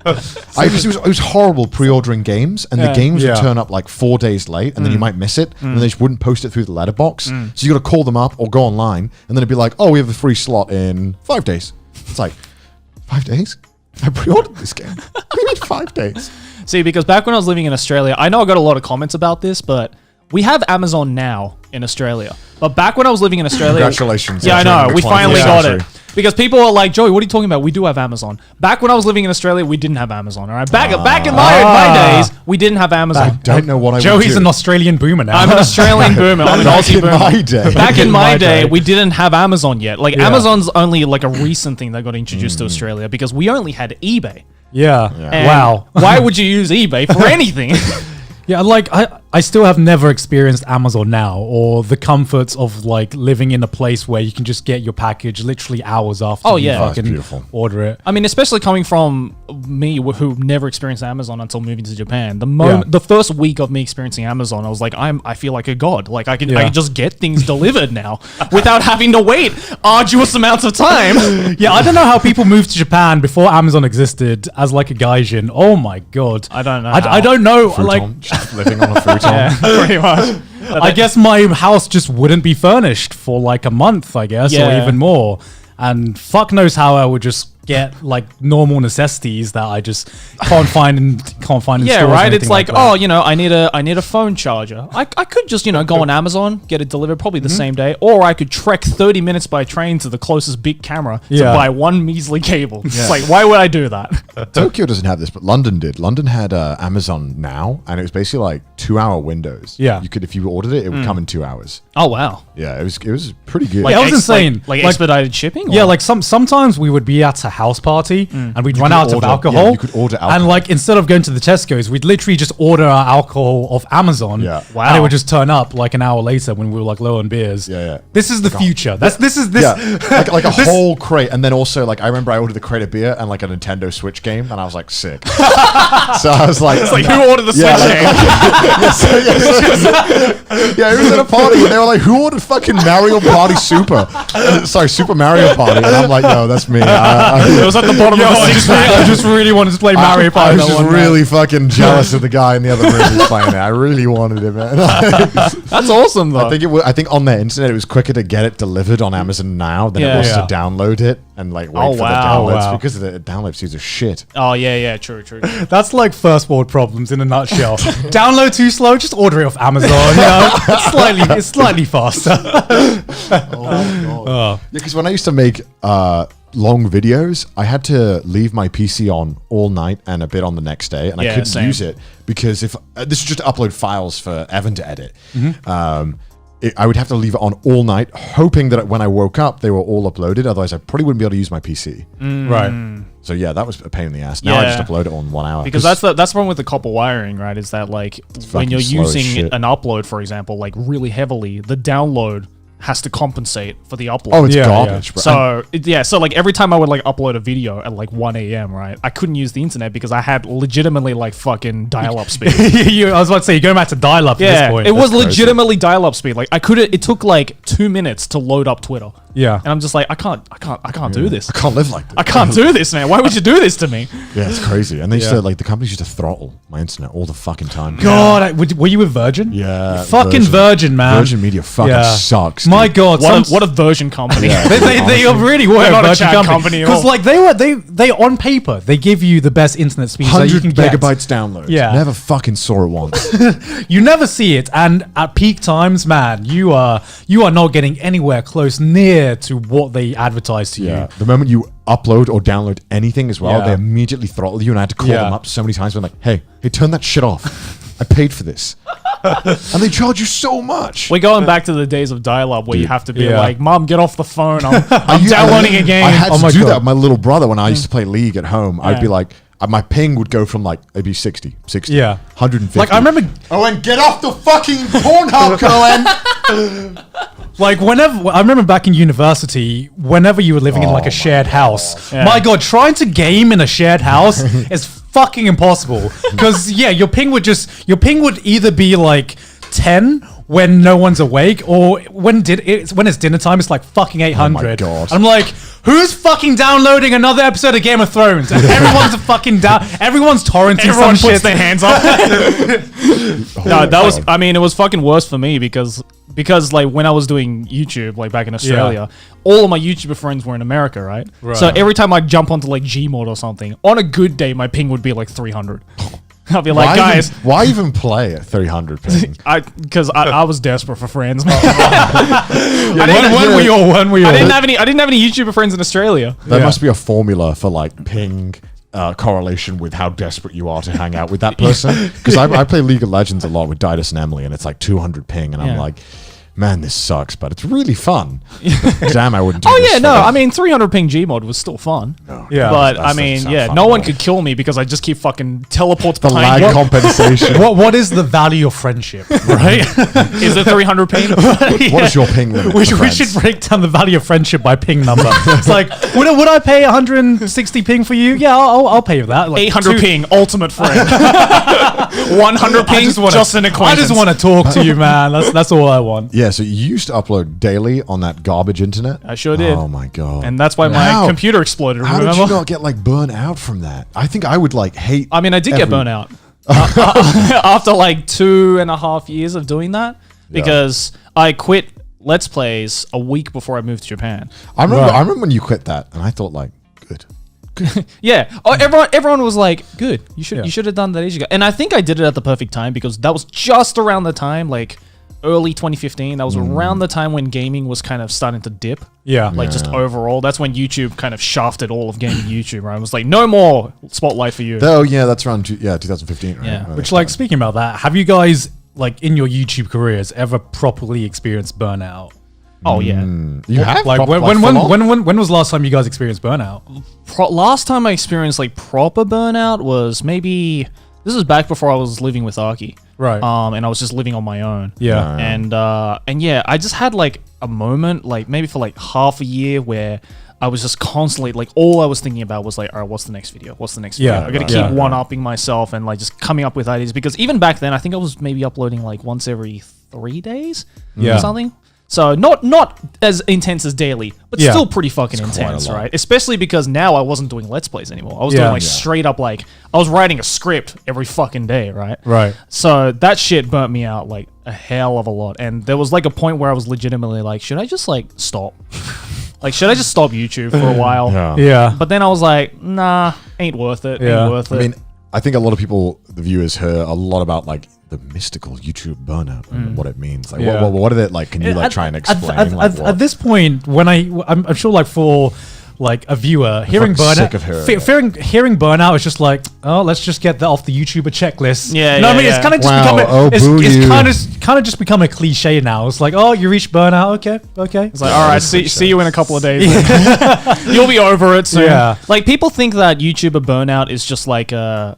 It was horrible pre-ordering games, and the games would Yeah. turn up like 4 days late, and then you might miss it, and they just wouldn't post it through the letterbox. So you got to call them up or go online, and then it'd be like, oh, we have a free slot in 5 days. It's like, 5 days? I pre-ordered this game. What do you mean 5 days? See, because back when I was living in Australia, I know I got a lot of comments about this, but we have Amazon Now in Australia. But back when I was living in Australia, Congratulations. Yeah, I know. We 21st finally got it. century. Because people are like, Joey, what are you talking about? We do have Amazon. Back when I was living in Australia, we didn't have Amazon. All right, back in my days, we didn't have Amazon. I don't know what I would Joey's do. an Australian boomer now. I'm an Australian boomer. I'm an Back Aussie in boomer. my day. Back in my day, day. we didn't have Amazon yet. Like Yeah. Amazon's only like a recent thing that got introduced to Australia because we only had eBay. yeah. And Wow. Why would you use eBay for anything? Yeah, like I still have never experienced Amazon now or the comforts of like living in a place where you can just get your package literally hours after Oh, you yeah. Oh, it's fucking beautiful. order it. I mean, especially coming from me who never experienced Amazon until moving to Japan. Yeah. The first week of me experiencing Amazon, I was like, I feel like a god. Like I can Yeah. just get things delivered now without having to wait arduous amounts of time. Yeah, I don't know how people moved to Japan before Amazon existed as like a gaijin. Oh my god. I don't know I how. don't know. Futon, Like, just living on a futon. Yeah, pretty much. I guess my house just wouldn't be furnished for like a month, I guess, or Yeah. even more. And fuck knows how I would just get like normal necessities that I just can't find in Yeah, stores or right. anything It's like, that. oh, I need a phone charger. I could just go on Amazon, get it delivered probably the same day, or I could trek 30 minutes by train to the closest big camera to Yeah. buy one measly cable. It's like, why would I do that? Tokyo doesn't have this, but London did. London had Amazon Now, and it was basically like 2-hour windows. Yeah. You could, if you ordered it, it would come in 2 hours. Oh wow. Yeah, it was pretty good. Yeah, it was insane. Like Like- expedited shipping. Yeah, or- like sometimes we would be at a house party and we'd run could out of order- alcohol. yeah, you could order And alcohol. like instead of going to the Tesco's, we'd literally just order our alcohol off Amazon. Yeah. And it Wow. would just turn up like an hour later when we were like low on beers. Yeah, yeah. This is the future. This is this. Yeah, like a whole crate, and then also like I remember I ordered the crate of beer and like a Nintendo Switch game, and I was like sick. So I was like, it's like who ordered the Switch Yeah, game? yeah, it was at a party, and they were like, "Who ordered fucking Mario Party Super?" Sorry, Super Mario Party, and I'm like, "No, that's me." It was at the bottom Yo, of the I six just really wanted to play Mario I Party. was that just one really night. fucking jealous of the guy in the other room who's playing it. I really wanted it, man. That's awesome though. I think on their internet it was quicker to get it delivered on Amazon Now than Yeah. it was Yeah. to download it and like wait Oh, for wow. the downloads Wow. because the download speeds are shit. Oh yeah, true. That's like first world problems in a nutshell. Download too slow, just order it off Amazon. It's slightly faster. Yeah, because when I used to make long videos, I had to leave my PC on all night and a bit on the next day, and I Yeah, couldn't same. use it because if this is just to upload files for Evan to edit. Mm-hmm. I would have to leave it on all night, hoping that when I woke up they were all uploaded. Otherwise, I probably wouldn't be able to use my PC. Right. So yeah, that was a pain in the ass. Now I Yeah. just upload it on 1 hour Because that's the problem with the copper wiring, right? Is that like when fucking you're slow as using shit. an upload, for example, like really heavily, the download has to compensate for the upload. oh, it's Yeah, garbage. Bro. So like every time I would like upload a video at like 1 a.m., right? I couldn't use the internet because I had legitimately like fucking dial-up speed. I was about to say, you're going back to dial-up at this Yeah, point. it was crazy. legitimately dial-up speed. Like it took like 2 minutes to load up Twitter. Yeah. And I'm just like, I can't do this. I can't live like this. I can't do this, man. Why would you do this to me? Yeah, it's crazy. And they used Yeah. to like the companies used to throttle my internet all the fucking time. God, were you with Virgin? Yeah, Fucking Virgin, man. Virgin Media fucking sucks. My dude. God. What a version company. They really were They're not a Virgin chat company at because all. like they on paper they give you the best internet speeds that you 100 can get. megabytes download. Yeah. Never fucking saw it once. You never see it, and at peak times, man, you are not getting anywhere close near to what they advertise to Yeah. you. The moment you upload or download anything as well, Yeah. they immediately throttle you, and I had to call Yeah. them up so many times. When like, hey, turn that shit off. I paid for this, and they charge you so much. We're going back to the days of dial-up where you Dude, have to be yeah. like, "Mom, get off the phone. I'm I- downloading a game." I had Oh to my do God. that with my little brother when I used to play League at home. I'd be Yeah. like, my ping would go from like it'd be 60, Yeah. 150. Like I remember, Owen, get off the fucking Pornhub, Owen. like whenever I remember back in university, whenever you were living in like Oh a shared house, Yeah. my God, trying to game in a shared house is fucking impossible. Because yeah, your ping would either be like 10 when no one's awake, or when it's dinner time, it's like fucking 800. God. I'm like, who's fucking downloading another episode of Game of Thrones? And everyone's everyone's torrenting Everyone some puts shit. their hands up. No, that was. I mean, it was fucking worse for me because like when I was doing YouTube, like back in Australia, all of my YouTuber friends were in America, right? So every time I jump onto like Gmod or something, on a good day, my ping would be like 300. I'll be like, guys, why even play at 300 ping? because I was desperate for friends. When we all? I didn't have any YouTuber friends in Australia. There must be a formula for like ping correlation with how desperate you are to hang out with that person. Because I play League of Legends a lot with Didus and Emily, and it's like 200 ping, and I'm like, man, this sucks, but it's really fun. Damn, I wouldn't do this. Oh yeah, no, I mean 300 ping Gmod was still fun. Yeah. But I mean, no one could kill me because I just keep fucking teleports The behind lag you. compensation. What is the value of friendship, right? Is it 300 ping? What is your ping limit? We friends? should break down the value of friendship by ping number. It's like, would I pay 160 ping for you? Yeah, I'll pay you that. Like 800 ping, ultimate friend. 100 ping, just an I acquaintance. just want to talk to you, man. That's all I want. Yeah, so you used to upload daily on that garbage internet. I sure did. Oh my god! And that's why my How? computer exploded. How Remember? did you not get like burnt out from that? I think I would like hate. I mean, I did get burnt out after like 2.5 years of doing that because I quit Let's Plays a week before I moved to Japan. I remember when you quit that, and I thought like, good. Yeah. Oh, everyone was like, "Good. You should have done that ages ago." And I think I did it at the perfect time because that was just around the time, like early 2015. That was around the time when gaming was kind of starting to dip. Yeah. Like just overall, that's when YouTube kind of shafted all of gaming YouTube. Right? It was like, no more spotlight for you. Oh yeah, that's around 2015. Right? Yeah. When Which, they like, started. speaking about that, have you guys, like, in your YouTube careers, ever properly experienced burnout? Oh yeah. You have Like, proper, when full on? was the last time you guys experienced burnout? Last time I experienced like proper burnout was maybe this is back before I was living with Aki. Right. And I was just living on my own. Yeah. And yeah, I just had like a moment, like maybe for like half a year where I was just constantly like all I was thinking about was like, all right, what's the next video? What's the next video? I gotta keep one-upping myself and like just coming up with ideas because even back then I think I was maybe uploading like once every 3 days Yeah. or something. So not as intense as daily, but Yeah. still pretty fucking It's quite a intense, lot. right? Especially because now I wasn't doing Let's Plays anymore. I was Yeah. doing like Yeah. straight up like I was writing a script every fucking day, right? Right. So that shit burnt me out like a hell of a lot. And there was like a point where I was legitimately like, should I just like stop? Like, should I just stop YouTube for a while? Yeah. But then I was like, nah, ain't worth it. Yeah. Ain't worth it. I mean, I think a lot of people, the viewers, hear a lot about like the mystical YouTube burnout and what it means. Like, Yeah. what are it like? Can you like try and explain? At this point, when I'm sure, like, for like a viewer, hearing fucking burnout, sick of hearing hearing burnout is just like, oh, let's just get that off the YouTuber checklist. Yeah, you know what I yeah, mean? It's yeah. kind of just Wow, become oh, boo it's you. kind of just become a cliche now. It's like, oh, you reached burnout, okay. It's like, all right, see you in a couple of days. You'll be over it soon. Yeah. Like, people think that YouTuber burnout is just like I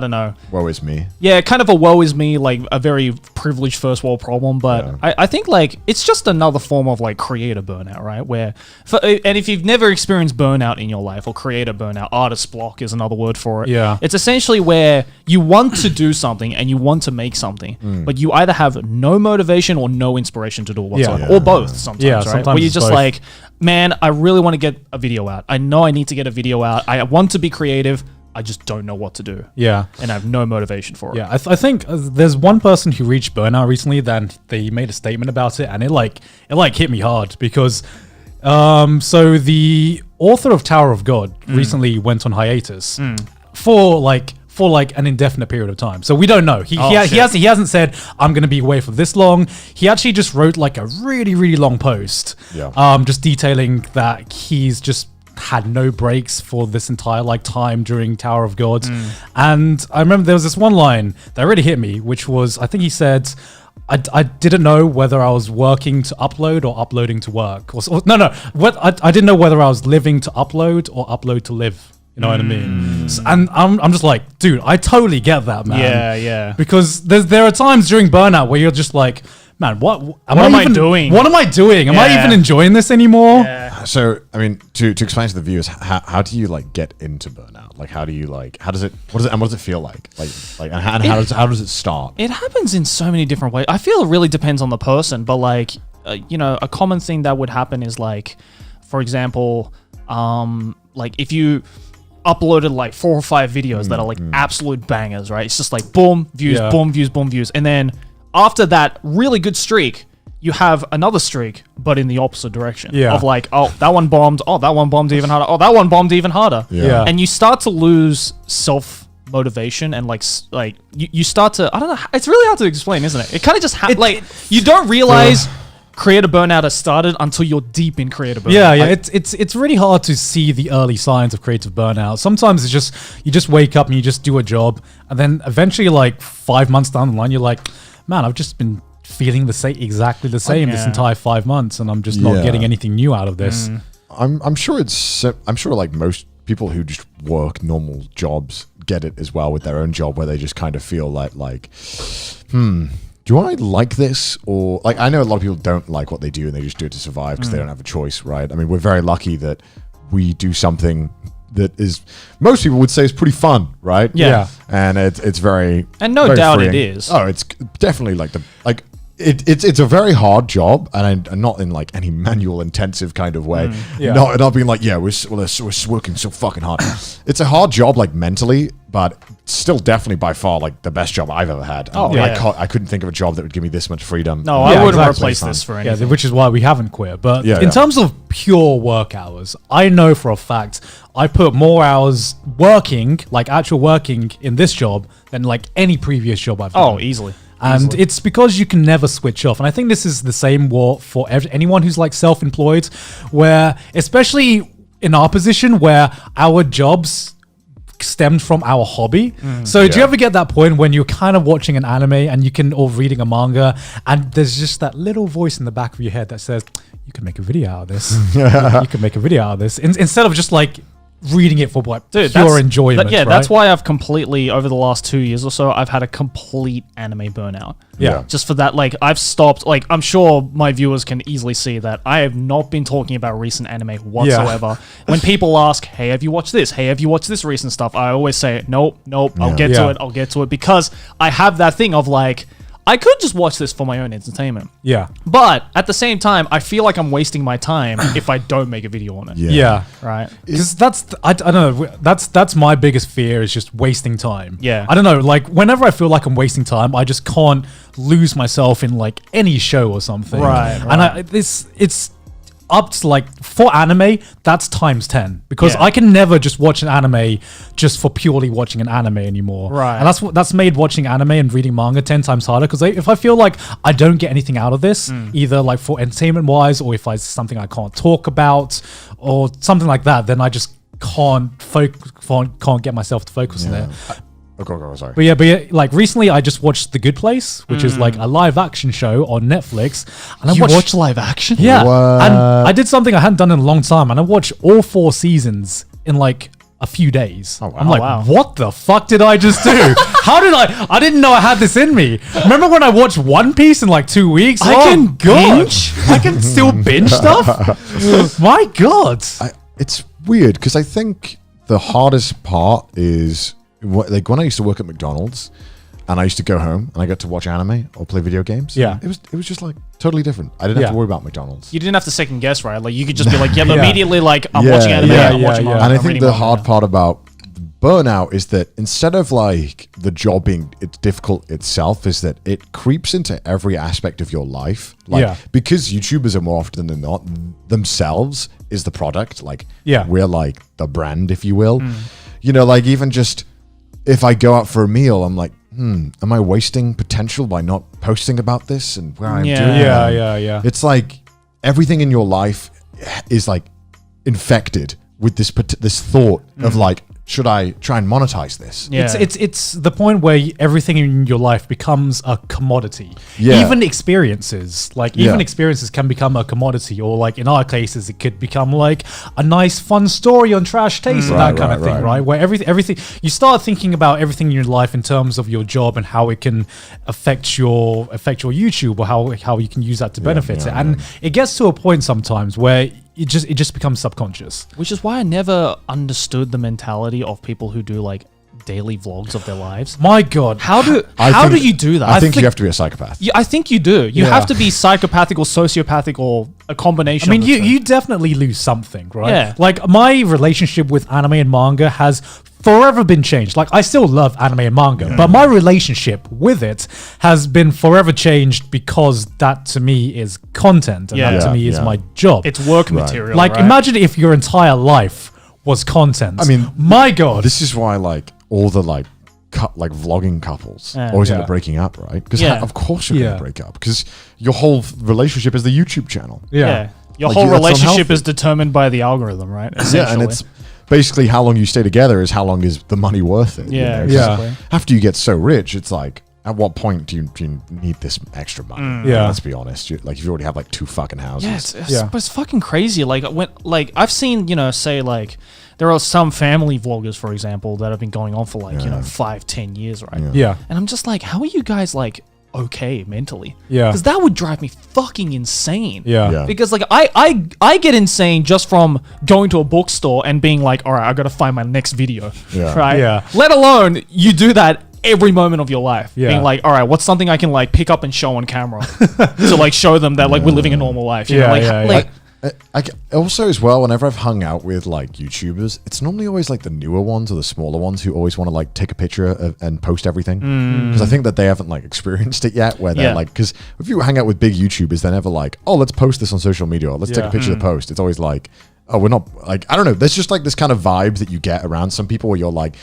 don't know. Woe is me. Yeah, kind of a woe is me, like a very privileged first world problem. But Yeah. I think like it's just another form of like creator burnout, right? And if you've never experienced burnout in your life or creator burnout, artist block is another word for it. Yeah. It's essentially where you want to do something and you want to make something, but you either have no motivation or no inspiration to do it whatsoever, Yeah. or both sometimes, Yeah, right? sometimes Where you're it's just both. like, man, I really want to get a video out. I know I need to get a video out. I want to be creative. I just don't know what to do. Yeah. And I have no motivation for it. Yeah, I think there's one person who reached burnout recently. Then they made a statement about it, and it hit me hard because, so the author of Tower of God recently went on hiatus for an indefinite period of time. So we don't know. He hasn't said I'm going to be away for this long. He actually just wrote like a really really long post, just detailing that he's just had no breaks for this entire like time during Tower of God. And I remember there was this one line that really hit me, which was, I think he said, I didn't know whether I was working to upload or uploading to work. I didn't know whether I was living to upload or upload to live. You know what I mean? And I'm just like, dude, I totally get that, man. Yeah. Because there are times during burnout where you're just like, man, what am I doing? What am I doing? Am I Yeah. even enjoying this anymore? So, I mean, to explain to the viewers, how do you like get into burnout? Like, what does it feel like? How does it start? It happens in so many different ways. I feel it really depends on the person, but like, a common thing that would happen is like, for example, like if you uploaded like 4 or 5 videos that are like absolute bangers, right? It's just like boom, views, boom, views, boom, views. And then after that really good streak, you have another streak, but in the opposite direction. Yeah. Of like, oh, that one bombed. Oh, that one bombed even harder. Oh, that one bombed even harder. Yeah. And you start to lose motivation and like you start to, I don't know, it's really hard to explain, isn't it? It kind of just like you don't realize creator burnout has started until you're deep in creator burnout. Yeah, it's really hard to see the early signs of creative burnout. Sometimes it's just you just wake up and you just do a job, and then eventually, like 5 months down the line, you're like, man, I've just been feeling exactly the same this entire 5 months, and I'm just not getting anything new out of this. I'm sure like most people who just work normal jobs get it as well with their own job, where they just kind of feel like do I like this? Or like, I know a lot of people don't like what they do and they just do it to survive because they don't have a choice, right? I mean, we're very lucky that we do something that is, most people would say, is pretty fun, right? Yeah. And it's very, and no very doubt freeing. it is. Oh, it's definitely it's a very hard job, and I'm not in like any manual intensive kind of way. Not being like, yeah, we're working so fucking hard. It's a hard job, like mentally, but still definitely by far like the best job I've ever had. Oh, And yeah. I couldn't think of a job that would give me this much freedom. No, Yeah, I wouldn't exactly. replace this for anything. Yeah, which is why we haven't quit. But Yeah, in yeah. terms of pure work hours, I know for a fact I put more hours working, like actual working in this job than like any previous job I've done. Oh, easily. And it's because you can never switch off. And I think this is the same for anyone who's like self-employed, where especially in our position where our jobs stemmed from our hobby. So do you ever get that point when you're kind of watching an anime or reading a manga, and there's just that little voice in the back of your head that says, you can make a video out of this. You can make a video out of this. Instead of just like reading it for like pure enjoyment. That's why I've completely, over the last 2 years or so, I've had a complete anime burnout. Yeah. Just for that, like, I've stopped, like, I'm sure my viewers can easily see that I have not been talking about recent anime whatsoever. When people ask, hey, have you watched this? Hey, have you watched this recent stuff? I always say, nope, I'll get to it, because I have that thing of like, I could just watch this for my own entertainment. Yeah. But at the same time, I feel like I'm wasting my time if I don't make a video on it. Yeah. Right? Because I don't know. That's my biggest fear, is just wasting time. Yeah. I don't know. Like whenever I feel like I'm wasting time, I just can't lose myself in like any show or something. Right. And it's up to like, for anime, that's times 10, because Yeah. I can never just watch an anime just for purely watching an anime anymore. Right. And that's made watching anime and reading manga 10 times harder, because if I feel like I don't get anything out of this, either like for entertainment wise, or if it's something I can't talk about or something like that, then I just can't get myself to focus on it. Sorry. But yeah, like recently I just watched The Good Place, which is like a live action show on Netflix. And I watched live action? Yeah. What? And I did something I hadn't done in a long time, and I watched all 4 seasons in like a few days. Oh, wow. I'm like, wow. what the fuck did I just do? How did I didn't know I had this in me. Remember when I watched One Piece in like 2 weeks? I can binge? I can still binge stuff? My God. It's weird because I think the hardest part is like when I used to work at McDonald's and I used to go home and I got to watch anime or play video games. Yeah. It was just like totally different. I didn't have to worry about McDonald's. You didn't have to second guess, right? Like, you could just be like, Yeah. immediately, like, I'm watching anime, I'm watching manga, And I I'm think reading the manga. hard part about burnout is that instead of like the job being it's difficult itself, is that it creeps into every aspect of your life. Like, Yeah. because YouTubers are more often than not themselves is the product. Like, we're like the brand, if you will. You know, like even just if I go out for a meal, I'm like, am I wasting potential by not posting about this and where I'm doing it? Yeah. It's like everything in your life is like infected with this thought of like, should I try and monetize this? Yeah. It's the point where everything in your life becomes a commodity. Yeah. Even experiences, experiences can become a commodity, or like in our cases, it could become like a nice, fun story on Trash Taste and that kind of thing, right? Where everything you start thinking about everything in your life in terms of your job and how it can affect your YouTube, or how you can use that to benefit it. And it gets to a point sometimes where it just becomes subconscious. Which is why I never understood the mentality of people who do like daily vlogs of their lives. My God, How do you do that? I think you have to be a psychopath. I think you do. You have to be psychopathic or sociopathic or a combination. I mean, of the two. you definitely lose something, right? Yeah. Like my relationship with anime and manga has forever been changed. Like I still love anime and manga, but my relationship with it has been forever changed, because that to me is content, and that to me is my job. It's work material. like right? imagine if your entire life was content. I mean, my God. This is why like all the like like vlogging couples Yeah. always end Yeah. up breaking up, right? Because Yeah. of course you're Yeah. gonna break up because your whole relationship is the YouTube channel. Yeah. Your Like, whole that's relationship unhealthy. is determined by the algorithm, right? Yeah, and Essentially. it's basically how long you stay together is how long is the money worth it. you Yeah, know? exactly. After you get so rich, it's like, at what point do you need this extra money? Yeah. Let's be honest. Like if you already have like 2 fucking houses. Yeah, it's, Yeah. it's fucking crazy. Like when, like I've seen, say like there are some family vloggers, for example, that have been going on for like 5-10 years, right? Yeah. Yeah. And I'm just like, how are you guys like okay mentally? Yeah. Because that would drive me fucking insane. Yeah. Yeah. Because like I get insane just from going to a bookstore and being like, all right, I gotta find my next video. Yeah. Right. Yeah. Let alone you do that every moment of your life. Yeah. Being like, all right, what's something I can like pick up and show on camera to like show them that like we're living a normal life. You know? Yeah, Like, yeah, yeah. like Also, as well, whenever I've hung out with like YouTubers, it's normally always like the newer ones or the smaller ones who always want to like take a picture and post everything because I think that they haven't like experienced it yet. Where they're Yeah. like, because if you hang out with big YouTubers, they're never like, oh, let's post this on social media or let's take Yeah. a picture of the post. It's always like, oh, we're not like, I don't know. There's just like this kind of vibe that you get around some people where you're like,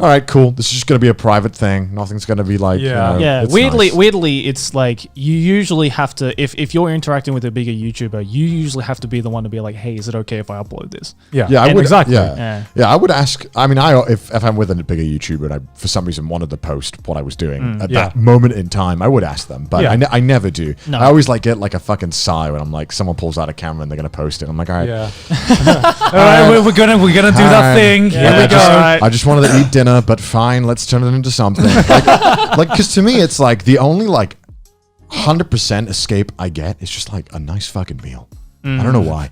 all right, cool. This is just going to be a private thing. Nothing's going to be like, Yeah. yeah, it's weirdly, nice. weirdly, it's like you usually have to if you're interacting with a bigger YouTuber, you usually have to be the one to be like, hey, is it okay if I upload this? Yeah. Yeah, I And would exactly. Yeah. Yeah. Yeah, I would ask. I mean, if I'm with a bigger YouTuber and I for some reason wanted to post what I was doing at Yeah. that moment in time, I would ask them. But Yeah. I never do. No. I always like get like a fucking sigh when I'm like someone pulls out a camera and they're gonna post it. I'm like, all right, Yeah. All right, we're gonna do that Hi. thing. Yeah, Here we go. just- Alright. I just wanted to eat dinner, but fine, let's turn it into something. Like, because to me, it's like the only like 100% escape I get is just like a nice fucking meal. I don't know why.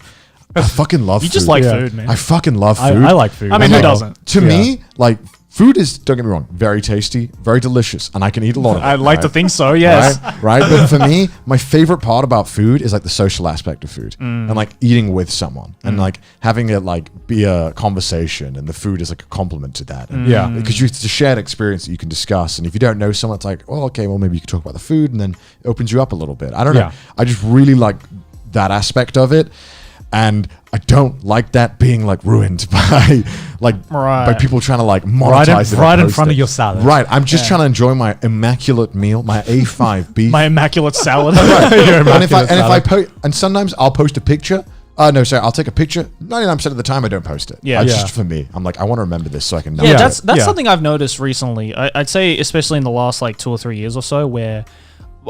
I fucking love You food. just like Yeah. food, man. I fucking love I, food. I like food. I mean, And, who like, doesn't? To Yeah. me, like food is, don't get me wrong, very tasty, very delicious, and I can eat a lot of it. I'd like to right? think so. Yes. Right? But for me, my favorite part about food is like the social aspect of food and like eating with someone and like having it like be a conversation and the food is like a complement to that. And Yeah. because it's a shared experience that you can discuss. And if you don't know someone, it's like, oh, okay, well, maybe you could talk about the food and then it opens you up a little bit. I don't know. Yeah. I just really like that aspect of it. And I don't like that being like ruined by by people trying to like monetize it. right and in post front it. of your salad. Right. I'm just trying to enjoy my immaculate meal, my A5 beef. My immaculate salad. and if I post, and sometimes I'll post a picture. No, sorry, I'll take a picture. 99% of the time, I don't post it. Yeah. It's Yeah. just for me. I'm like, I want to remember this so I can know. Yeah, Yeah. that's Yeah. something I've noticed recently. I'd say, especially in the last like 2 or 3 years or so, where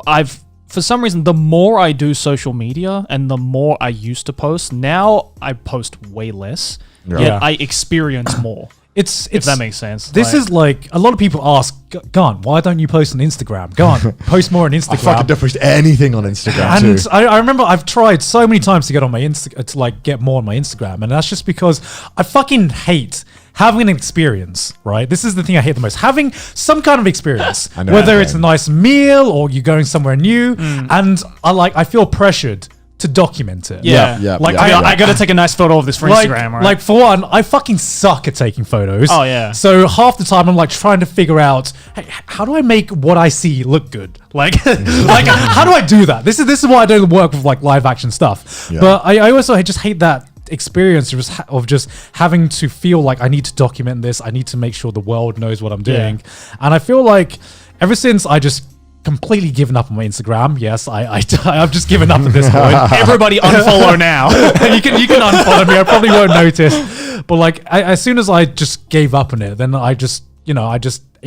I've, for some reason, the more I do social media and the more I used to post, now I post way less. Yeah. Yet Yeah. I experience more. If If that makes sense. This is like a lot of people ask, Gun, why don't you post on Instagram? Gun, post more on I Instagram. fucking don't post anything on Instagram And too. I remember I've tried so many times to get on my to like get more on my Instagram, and that's just because I fucking hate having an experience. Right, this is the thing I hate the most: having some kind of experience, I know whether that it's a game. nice meal or you're going somewhere new, and I feel pressured to document it. Yeah. Yeah, Like, yeah, I gotta take a nice photo of this for like, Instagram, right? like for one, I fucking suck at taking photos. Oh, yeah. So half the time I'm like trying to figure out, hey, how do I make what I see look good? Like, like how do I do that? This is why I don't work with like live action stuff. Yeah. But I also just hate that experience of just having to feel like I need to document this. I need to make sure the world knows what I'm doing. And I feel like ever since I just completely given up on my Instagram. Yes, I've just given up at this point. Everybody unfollow now. you can unfollow me. I probably won't notice. But like as soon as I just gave up on it, then it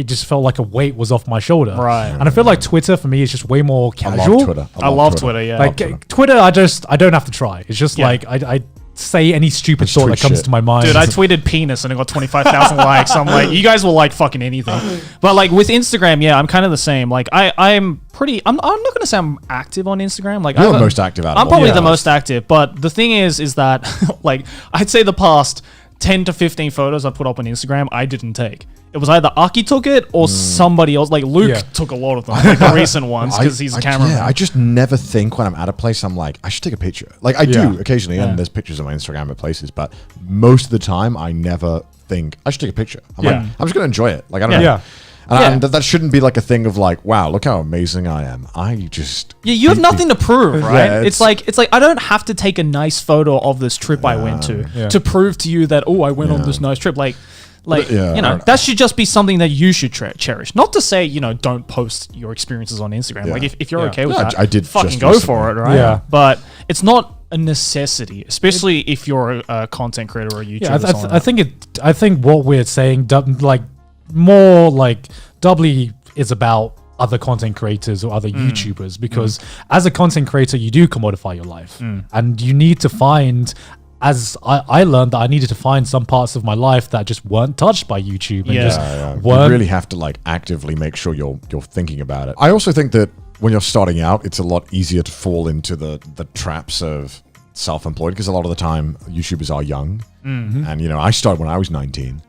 just felt like a weight was off my shoulder. Right. And I feel like Twitter for me is just way more I casual. love Twitter. I love Twitter, yeah. Like Twitter, I don't have to try. It's just Yeah. like I say any stupid Just thought tweet that comes shit. to my mind. Dude, I tweeted penis and it got 25,000 likes. I'm like, you guys will like fucking anything. But like with Instagram, yeah, I'm kind of the same. Like I'm not going to say I'm active on Instagram. Like You're I'm the most active out of I'm all probably of the us. most active. But the thing is that like I'd say the past 10 to 15 photos I put up on Instagram, I didn't take. It was either Aki took it or somebody else. Like Luke Yeah. took a lot of them, like the recent ones, because he's a cameraman. Yeah, I just never think when I'm at a place, I'm like, I should take a picture. Like I do Yeah. occasionally, Yeah. and there's pictures on my Instagram at places, but most of the time, I never think I should take a picture. I'm like, Yeah. I'm just gonna enjoy it. Like I don't know. Yeah. And that shouldn't be like a thing of like, wow, look how amazing I am. I just Yeah, you have nothing to prove, right? Yeah, it's like I don't have to take a nice photo of this trip I went to Yeah. to prove to you that I went on Yeah. this nice trip. Like Like, Yeah, you I know, don't- that should just be something that you should cherish. Not to say, you know, don't post your experiences on Instagram. Yeah. Like, if you're Yeah. okay with Yeah, that, I did fucking just go for it, recently. right? Yeah. But it's not a necessity, especially if you're a content creator or a YouTuber. Yeah, or something I think it. I think what we're saying, like more like doubly, is about other content creators or other YouTubers, because as a content creator, you do commodify your life, and you need to find. As I learned that I needed to find some parts of my life that just weren't touched by YouTube, and Yeah. just You weren't. really have to like actively make sure you're thinking about it. I also think that when you're starting out, it's a lot easier to fall into the traps of self-employed, because a lot of the time YouTubers are young, and you know, I started when I was 19,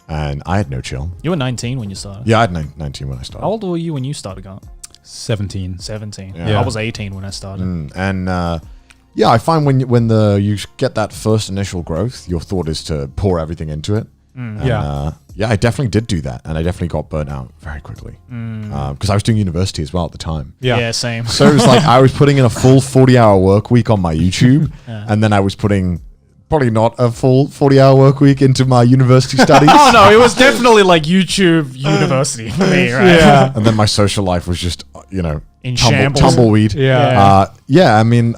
and I had no chill. you were 19 when you started. Yeah, I had 19 when I started. How old were you when you started, Grant? 17. 17. Yeah. I was 18 when I started. And yeah, I find when you get that first initial growth, your thought is to pour everything into it. And, Yeah. yeah, I definitely did do that, and I definitely got burnt out very quickly because I was doing university as well at the time. Yeah, same. So it was like I was putting in a full 40-hour work week on my YouTube, and then I was putting probably not a full 40-hour work week into my university studies. Oh no, it was definitely like YouTube University for me, right? Yeah. And then my social life was just, you know, In shambles. tumbleweed. Yeah. Yeah, I mean,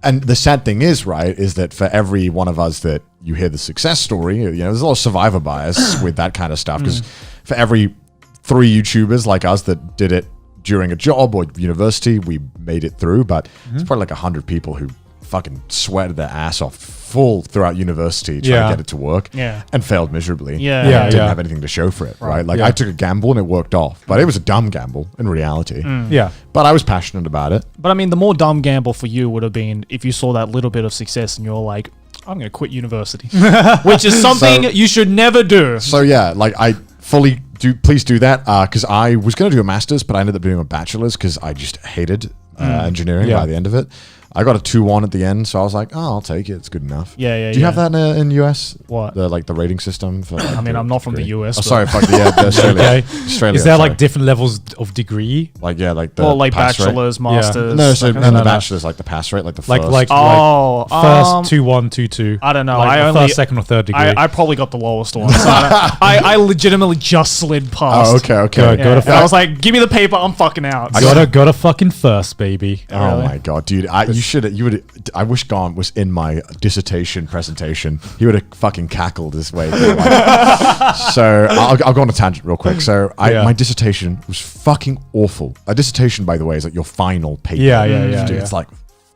and the sad thing is, right, is that for every one of us that you hear the success story, you know, there's a lot of survivor bias with that kind of stuff, because for every 3 YouTubers like us that did it during a job or university, we made it through, but it's probably like 100 people who fucking sweated their ass off full throughout university trying Yeah. to get it to work Yeah. and failed miserably. Yeah. Yeah, And didn't yeah. have anything to show for it, right? Like Yeah. I took a gamble and it worked off, but it was a dumb gamble in reality. Yeah. But I was passionate about it. But I mean, the more dumb gamble for you would have been if you saw that little bit of success and you're like, I'm going to quit university, which is something So- you should never do. So yeah, like I fully do. Please do that because I was going to do a master's, but I ended up doing a bachelor's because I just hated engineering Yeah. by the end of it. I got a 2-1 at the end, so I was like, "Oh, I'll take it. It's good enough." Yeah, yeah, Do you have yeah. that in US? What? The rating system for? I mean, I'm not from the US. Oh, but- sorry, fuck the Australia. Okay. Australia. Is there sorry. like different levels of degree? like yeah, like the Or like pass rate? bachelor's, masters. No, so that kind then of the stuff. bachelor's like the pass rate, like the Like first. like Oh, first 2-1, 2-2. I don't know. Like I the only first, second, or third degree. I probably got the lowest one. So I legitimately just slid past. Oh, okay, okay. Go Yeah. to And I was like, give me the paper. I'm fucking out. got a fucking first, baby. Oh Really? my god, dude! I wish Gaunt was in my dissertation presentation. He would have fucking cackled this way. So I'll go on a tangent real quick. So Yeah. my dissertation was fucking awful. A dissertation, by the way, is like your final paper. Yeah, yeah, yeah, Dude, yeah. it's like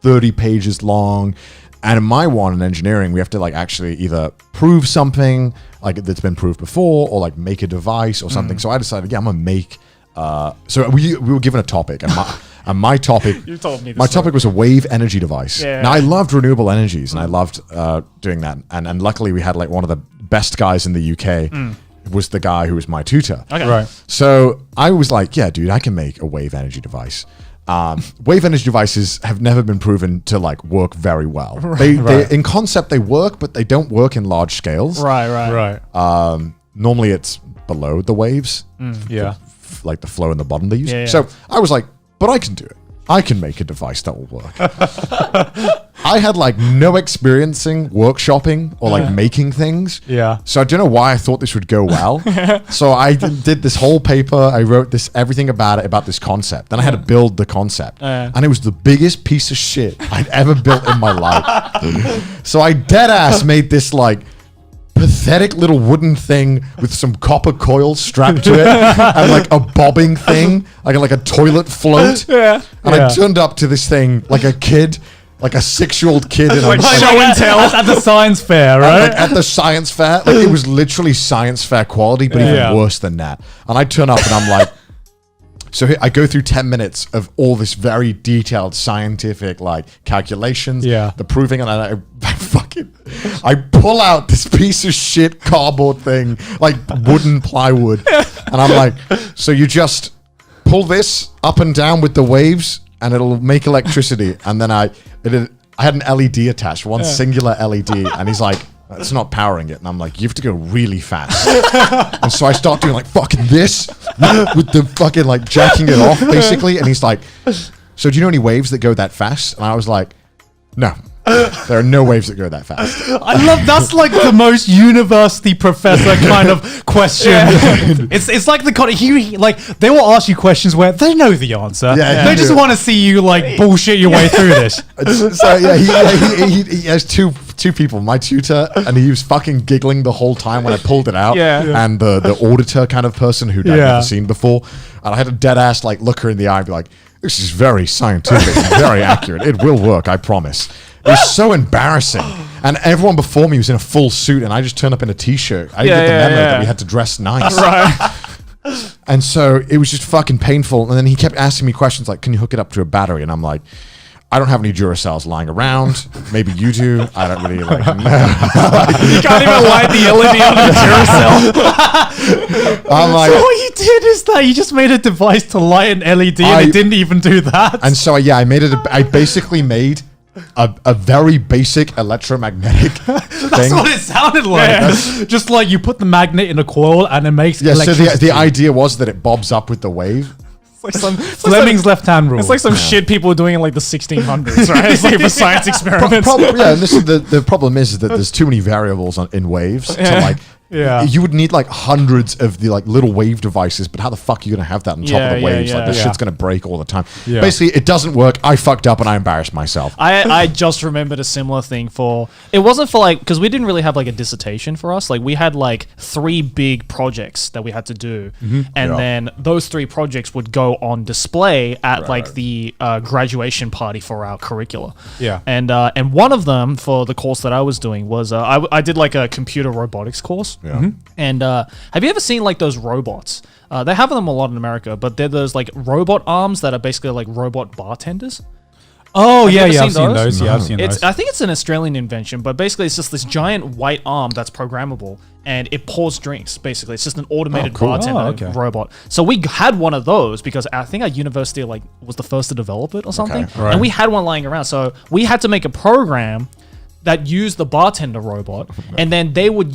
30 pages long. And in my one in engineering, we have to like actually either prove something like that's been proved before, or like make a device or something. So I decided, yeah, I'm gonna make. So we were given a topic, and my topic. You told me this My story. topic was a wave energy device. Yeah. Now I loved renewable energies, and I loved doing that. And luckily, we had like one of the best guys in the UK. Was the guy who was my tutor. Okay. Right. So I was like, yeah, dude, I can make a wave energy device. Wave energy devices have never been proven to like work very well. They in concept they work, but they don't work in large scales. Right, right. Right. Normally it's below the waves, Yeah. like the flow in the bottom they use. Yeah, yeah. So I was like, but I can do it. I can make a device that will work. I had like no experiencing workshopping or like making things. Yeah. So I don't know why I thought this would go well. So I did this whole paper. I wrote everything about this concept. Then I had to build the concept. And it was the biggest piece of shit I'd ever built in my life. So I dead ass made this like pathetic little wooden thing with some copper coil strapped to it and like a bobbing thing, like a toilet float. Yeah. And Yeah. I turned up to this thing like a kid, like a 6-year-old kid in a Like show and tell. At the science fair, right? like at the science fair. Like it was literally science fair quality, but even Yeah. worse than that. And I turn up and I'm like, so here, I go through 10 minutes of all this very detailed scientific like calculations, Yeah. the proving, and I pull out this piece of shit cardboard thing, like wooden plywood, and I'm like, so you just pull this up and down with the waves, and it'll make electricity. And then I had an LED attached, one singular LED, and he's like, it's not powering it. And I'm like, you have to go really fast. And so I start doing like fucking this with the fucking like jacking it off basically. And he's like, so do you know any waves that go that fast? And I was like, no. There are no waves that go that fast. I love that's like the most university professor kind of question. It's like the kind of like they will ask you questions where they know the answer. Yeah, they you just do. want to see you like bullshit your way through this. So he has two people, my tutor, and he was fucking giggling the whole time when I pulled it out. And the auditor kind of person who'd never seen before. And I had to dead ass like look her in the eye and be like, this is very scientific and very accurate. It will work, I promise. It was so embarrassing. And everyone before me was in a full suit, and I just turned up in a t-shirt. I didn't get the memo that we had to dress nice. Right. And so it was just fucking painful. And then he kept asking me questions like, can you hook it up to a battery? And I'm like, I don't have any Duracells lying around. Maybe you do. I don't really like. You can't even light the LED on the Duracell. I'm like, So what you did is that you just made a device to light an LED, and it didn't even do that. and so I made it. I basically made a very basic electromagnetic That's thing. what it sounded like. Just like you put the magnet in a coil and it makes Yeah. So electricity. the idea was that it bobs up with the wave. It's like Fleming's left-hand rule. It's like some shit people were doing in like the 1600s, right? It's like for science experiments. Yeah, and this is the problem is that there's too many variables in waves to like. Yeah. You would need like hundreds of the like little wave devices, but how the fuck are you gonna have that on top of the waves? Like this shit's gonna break all the time. Yeah. Basically, it doesn't work. I fucked up and I embarrassed myself. I just remembered a similar thing for it wasn't for like because we didn't really have like a dissertation for us, like we had like 3 big projects that we had to do, and then those 3 projects would go on display at like the graduation party for our curricula. And one of them for the course that I was doing was I did like a computer robotics course. Yeah. And have you ever seen like those robots? They have them a lot in America, but they're those like robot arms that are basically like robot bartenders. Oh, Have you yeah, ever yeah, I've seen seen those? those. Yeah, I've seen those. I think it's an Australian invention, but basically it's just this giant white arm that's programmable and it pours drinks. Basically, it's just an automated cool. bartender robot. So we had one of those because I think our university like was the first to develop it or something, right. and we had one lying around. So we had to make a program that used the bartender robot, and then they would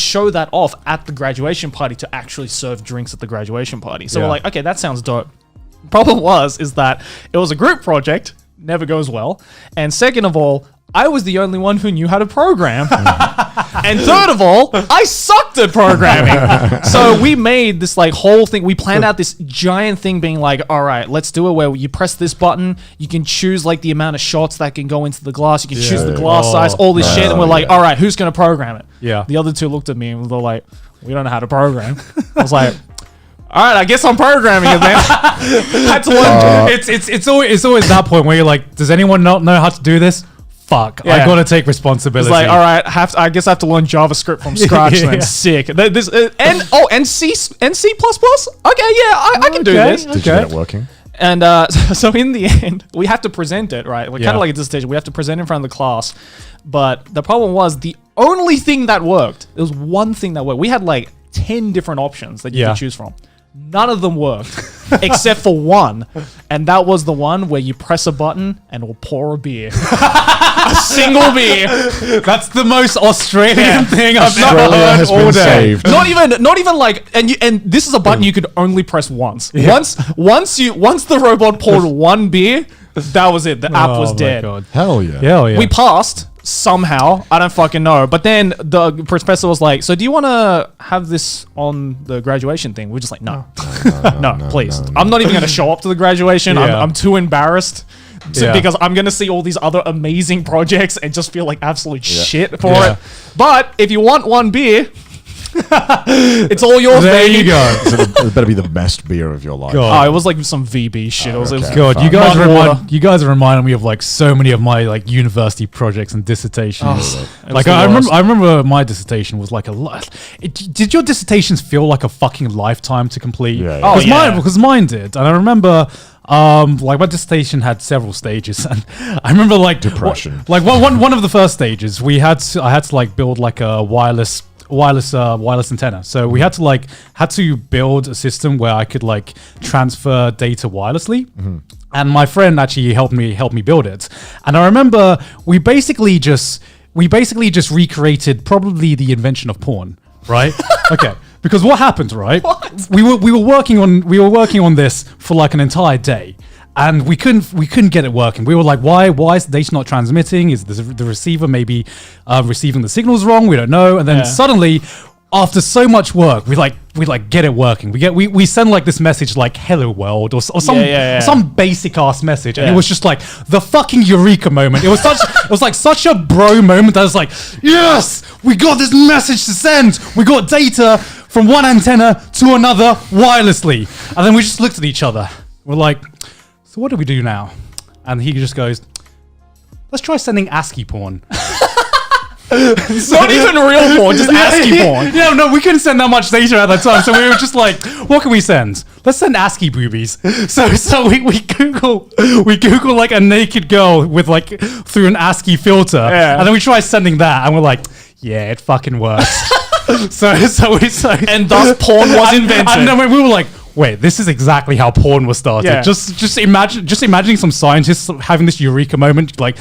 show that off at the graduation party to actually serve drinks at the graduation party. So we're like, okay, that sounds dope. Problem is that it was a group project, never goes well. And second of all, I was the only one who knew how to program. And third of all, I sucked at programming. So we made this like whole thing. We planned out this giant thing being like, all right, let's do it where you press this button. You can choose like the amount of shots that can go into the glass. You can choose the glass size, all this shit. And we're like, all right, who's going to program it? Yeah. The other 2 looked at me and they're like, we don't know how to program. I was like, all right, I guess I'm programming it then. Had to learn. It's always that point where you're like, does anyone not know how to do this? Fuck, I Yeah. gotta take responsibility. It's like, all right, I guess I have to learn JavaScript from scratch. Yeah. Then sick. And C++. Okay, yeah, I can do this. Did you get it working? And so in the end, we have to present it, right? We're kind of like at this stage. We have to present in front of the class. But the problem was the only thing that worked. There was one thing that worked. We had like 10 different options that you could choose from. None of them worked except for one. And that was the one where you press a button and it will pour a beer. A single beer. That's the most Australian thing I've ever Australia heard has all been day. saved. Not even like and this is a button you could only press once. Once the robot poured one beer, that was it. The app was Oh my dead. God. Hell yeah. Hell yeah. We passed somehow. I don't fucking know. But then the professor was like, "So do you want to have this on the graduation thing?" We're just like, "No, no, please. I'm not even going to show up to the graduation. Yeah. I'm too embarrassed." Yeah. Because I'm going to see all these other amazing projects and just feel like absolute shit for Yeah. it. But if you want one beer, it's all yours, There baby. you go. So it better be the best beer of your life. God. Oh, it was like some VB shit. It was okay. God, Fine. you guys Mud water. remind me of like so many of my like university projects and dissertations. It Like was the worst. I remember my dissertation was like a lot. Did your dissertations feel like a fucking lifetime to complete? Yeah, yeah. Oh, yeah. Because mine did, and I remember. Like my dissertation had several stages, and I remember like Depression. One of the first stages, I had to like build like a wireless antenna. So we had to build a system where I could like transfer data wirelessly. And my friend actually helped me build it. And I remember we basically just recreated probably the invention of porn, right? Okay. Because what happened, right? We were working on this for like an entire day. and we couldn't get it working. We were like, why is the data not transmitting? Is the receiver maybe receiving the signals wrong? We don't know. And then suddenly, after so much work, we get it working. We send like this message like "Hello world" or some basic ass message, and it was just like the fucking eureka moment. It was like such a bro moment. I was like, yes, we got this message to send. We got data from one antenna to another wirelessly, and then we just looked at each other. We're like, so what do we do now? And he just goes, let's try sending ASCII porn. Not even real porn, just ASCII porn. Yeah, no, we couldn't send that much data at that time, so we were just like, what can we send? Let's send ASCII boobies. So we Google like a naked girl with like through an ASCII filter, and then we try sending that, and we're like, yeah, it fucking works. so and thus porn was invented. And then we were like, wait, this is exactly how porn was started. Yeah. Just imagining some scientists having this eureka moment, like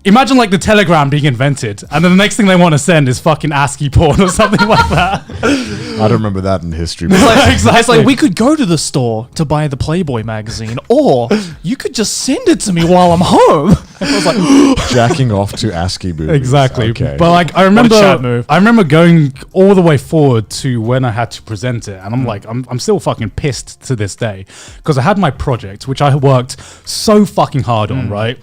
imagine like the telegram being invented, and then the next thing they want to send is fucking ASCII porn or something like that. I don't remember that in history. Exactly. It's like we could go to the store to buy the Playboy magazine, or you could just send it to me while I'm home. I was like, jacking off to ASCII boobies. Exactly. Okay. But like I remember going all the way forward to when I had to present it, and I'm like, I'm still fucking pissed to this day because I had my project which I worked so fucking hard on, right?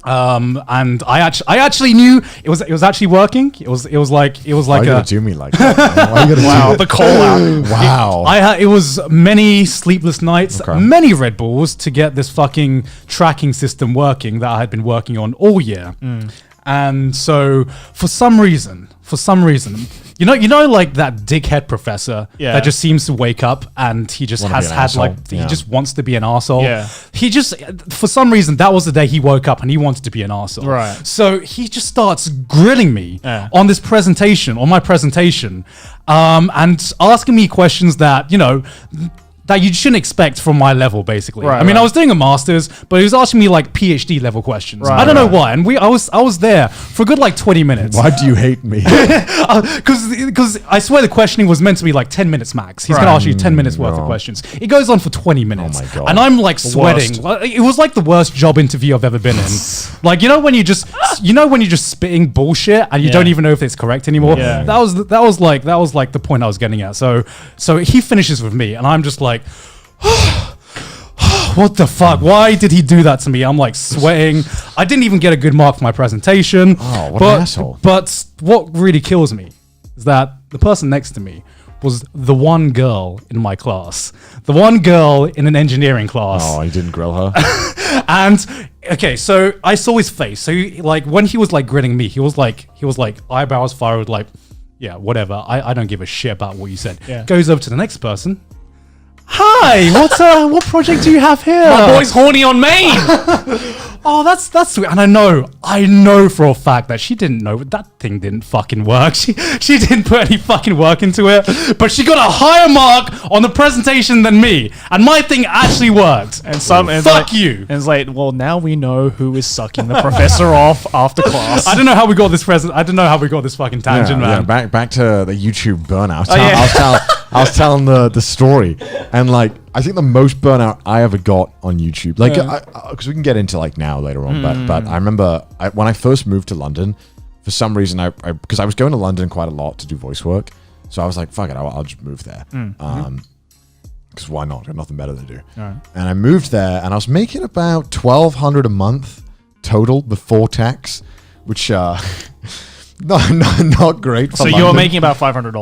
And I actually knew it was actually working. It was like Why are you gonna do me like that? Why are you gonna wow, the call out. Wow. It was many sleepless nights, many Red Bulls to get this fucking tracking system working that I had been working on all year. And so for some reason, you know, like that dickhead professor that just seems to wake up and he just he just wants to be an arsehole. Yeah. He just, for some reason, that was the day he woke up and he wanted to be an arsehole. Right. So he just starts grilling me on my presentation, and asking me questions that, you know, that you shouldn't expect from my level, basically. I mean, I was doing a master's, but he was asking me like PhD level questions. I don't know why, and I was there for a good like 20 minutes. Why do you hate me? Because I swear the questioning was meant to be like 10 minutes max. He's gonna ask you 10 minutes worth of questions. It goes on for 20 minutes. Oh my God. And I'm like sweating. It was like the worst job interview I've ever been in. Like, you know when you're just spitting bullshit and you don't even know if it's correct anymore. Yeah. That was like the point I was getting at. So he finishes with me, and I'm just like, what the fuck? Why did he do that to me? I'm like sweating. I didn't even get a good mark for my presentation. Oh, what an asshole. But what really kills me is that the person next to me was the one girl in my class. The one girl in an engineering class. Oh, you didn't grill her? And okay, so I saw his face. So like when he was like grinning me, he was like eyebrows furrowed, like, yeah, whatever. I don't give a shit about what you said. Yeah. Goes over to the next person. Hi, what project do you have here? My boy's horny on main. Oh, that's sweet. And I know for a fact that she didn't know that thing didn't fucking work. She didn't put any fucking work into it, but she got a higher mark on the presentation than me, and my thing actually worked. And fuck you. And it's like, well, now we know who is sucking the professor off after class. I don't know how we got this fucking tangent, man. Yeah, back to the YouTube burnout. Oh, I was telling the story, and like I think the most burnout I ever got on YouTube, like because we can get into like now later on, but I remember when I first moved to London, for some reason because I was going to London quite a lot to do voice work, so I was like, fuck it, I'll just move there, because why not? Got nothing better to do. And I moved there, and I was making about $1,200 a month total before tax, which not great for So London. you were making about $500.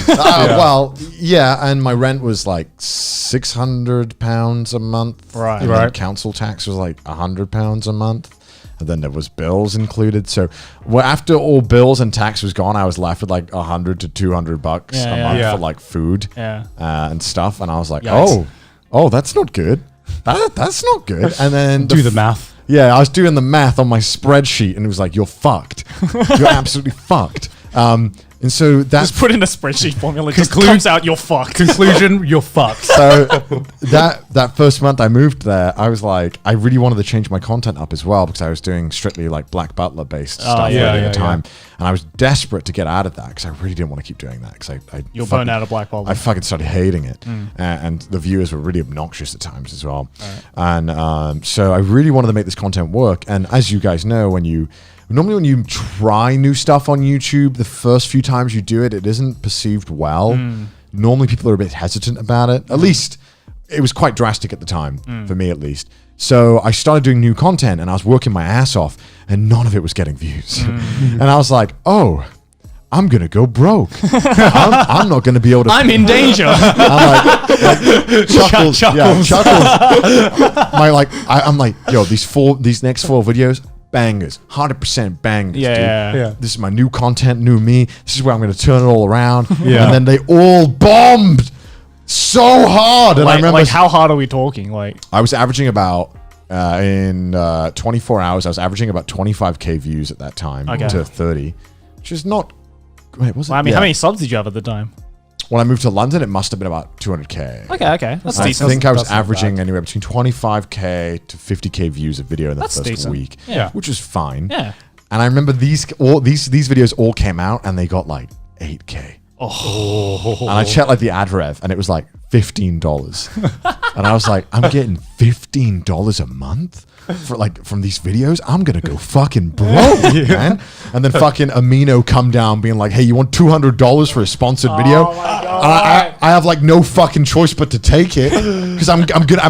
Well, yeah, and my rent was like £600 a month. Right. And then council tax was like £100 a month. And then there was bills included. So after all bills and tax was gone, I was left with like $100 to $200 a month for like food and stuff. And I was like, oh, that's not good. That's not good. And then Do the math. Yeah, I was doing the math on my spreadsheet, and it was like, you're fucked. You're absolutely fucked. And so that's Just put in a spreadsheet formula. Just comes out, you're fucked. Conclusion, you're fucked. So that first month I moved there, I was like, I really wanted to change my content up as well, because I was doing strictly like Black Butler based stuff at the time. and I was desperate to get out of that because I really didn't want to keep doing that because You'll burn out of Black Bubble. I fucking started hating it, and the viewers were really obnoxious at times as well. And so I really wanted to make this content work. And as you guys know, normally when you try new stuff on YouTube, the first few times you do it, it isn't perceived well. Normally people are a bit hesitant about it. At least it was quite drastic at the time, for me at least. So I started doing new content and I was working my ass off and none of it was getting views. And I was like, oh, I'm going to go broke. I'm not going to be able to. I'm in danger. I'm like chuckles. Yeah, chuckles. I'm like, yo, these next 4 videos, bangers, 100% bangers, dude. Yeah. This is my new content, new me. This is where I'm going to turn it all around. Yeah. And then they all bombed so hard. And I remember, like how hard are we talking? Like, I was averaging about in 24 hours, I was averaging about 25k views at that time to 30, which is not. Wait, was it? well, I mean, how many subs did you have at the time? When I moved to London, it must have been about 200k. Okay, that's I decent. think I was That's not averaging bad. anywhere between 25k to 50k views a video in the That's first decent. week, Yeah. which was fine. Yeah. And I remember these videos all came out and they got like 8k. And I checked like the ad rev and it was like $15. And I was like, I'm getting $15 a month from these videos. I'm gonna go fucking broke, man. And then fucking Amino come down being like, hey, you want $200 for a sponsored video? And I have like no fucking choice but to take it because I'm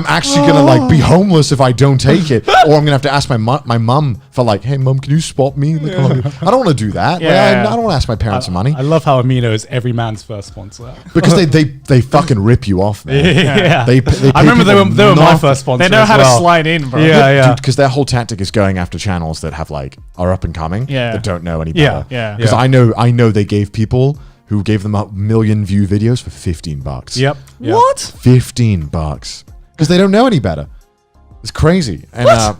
actually gonna like be homeless if I don't take it, or I'm gonna have to ask my mum for like, hey mum, can you spot me? Like, I don't want to do that. Like, Yeah. I don't want to ask my parents for money I love how Amino is every man's first sponsor. because they fucking rip you off, man. Yeah. They pay I remember they people were my nothing. first sponsor. They know as how well. to slide in, bro. Yeah. Because their whole tactic is going after channels that have like are up and coming, Yeah. that don't know any Yeah. better. Yeah. Because I know they gave people who gave them 1 million view videos for $15. Yep. What? $15 because they don't know any better. It's crazy, and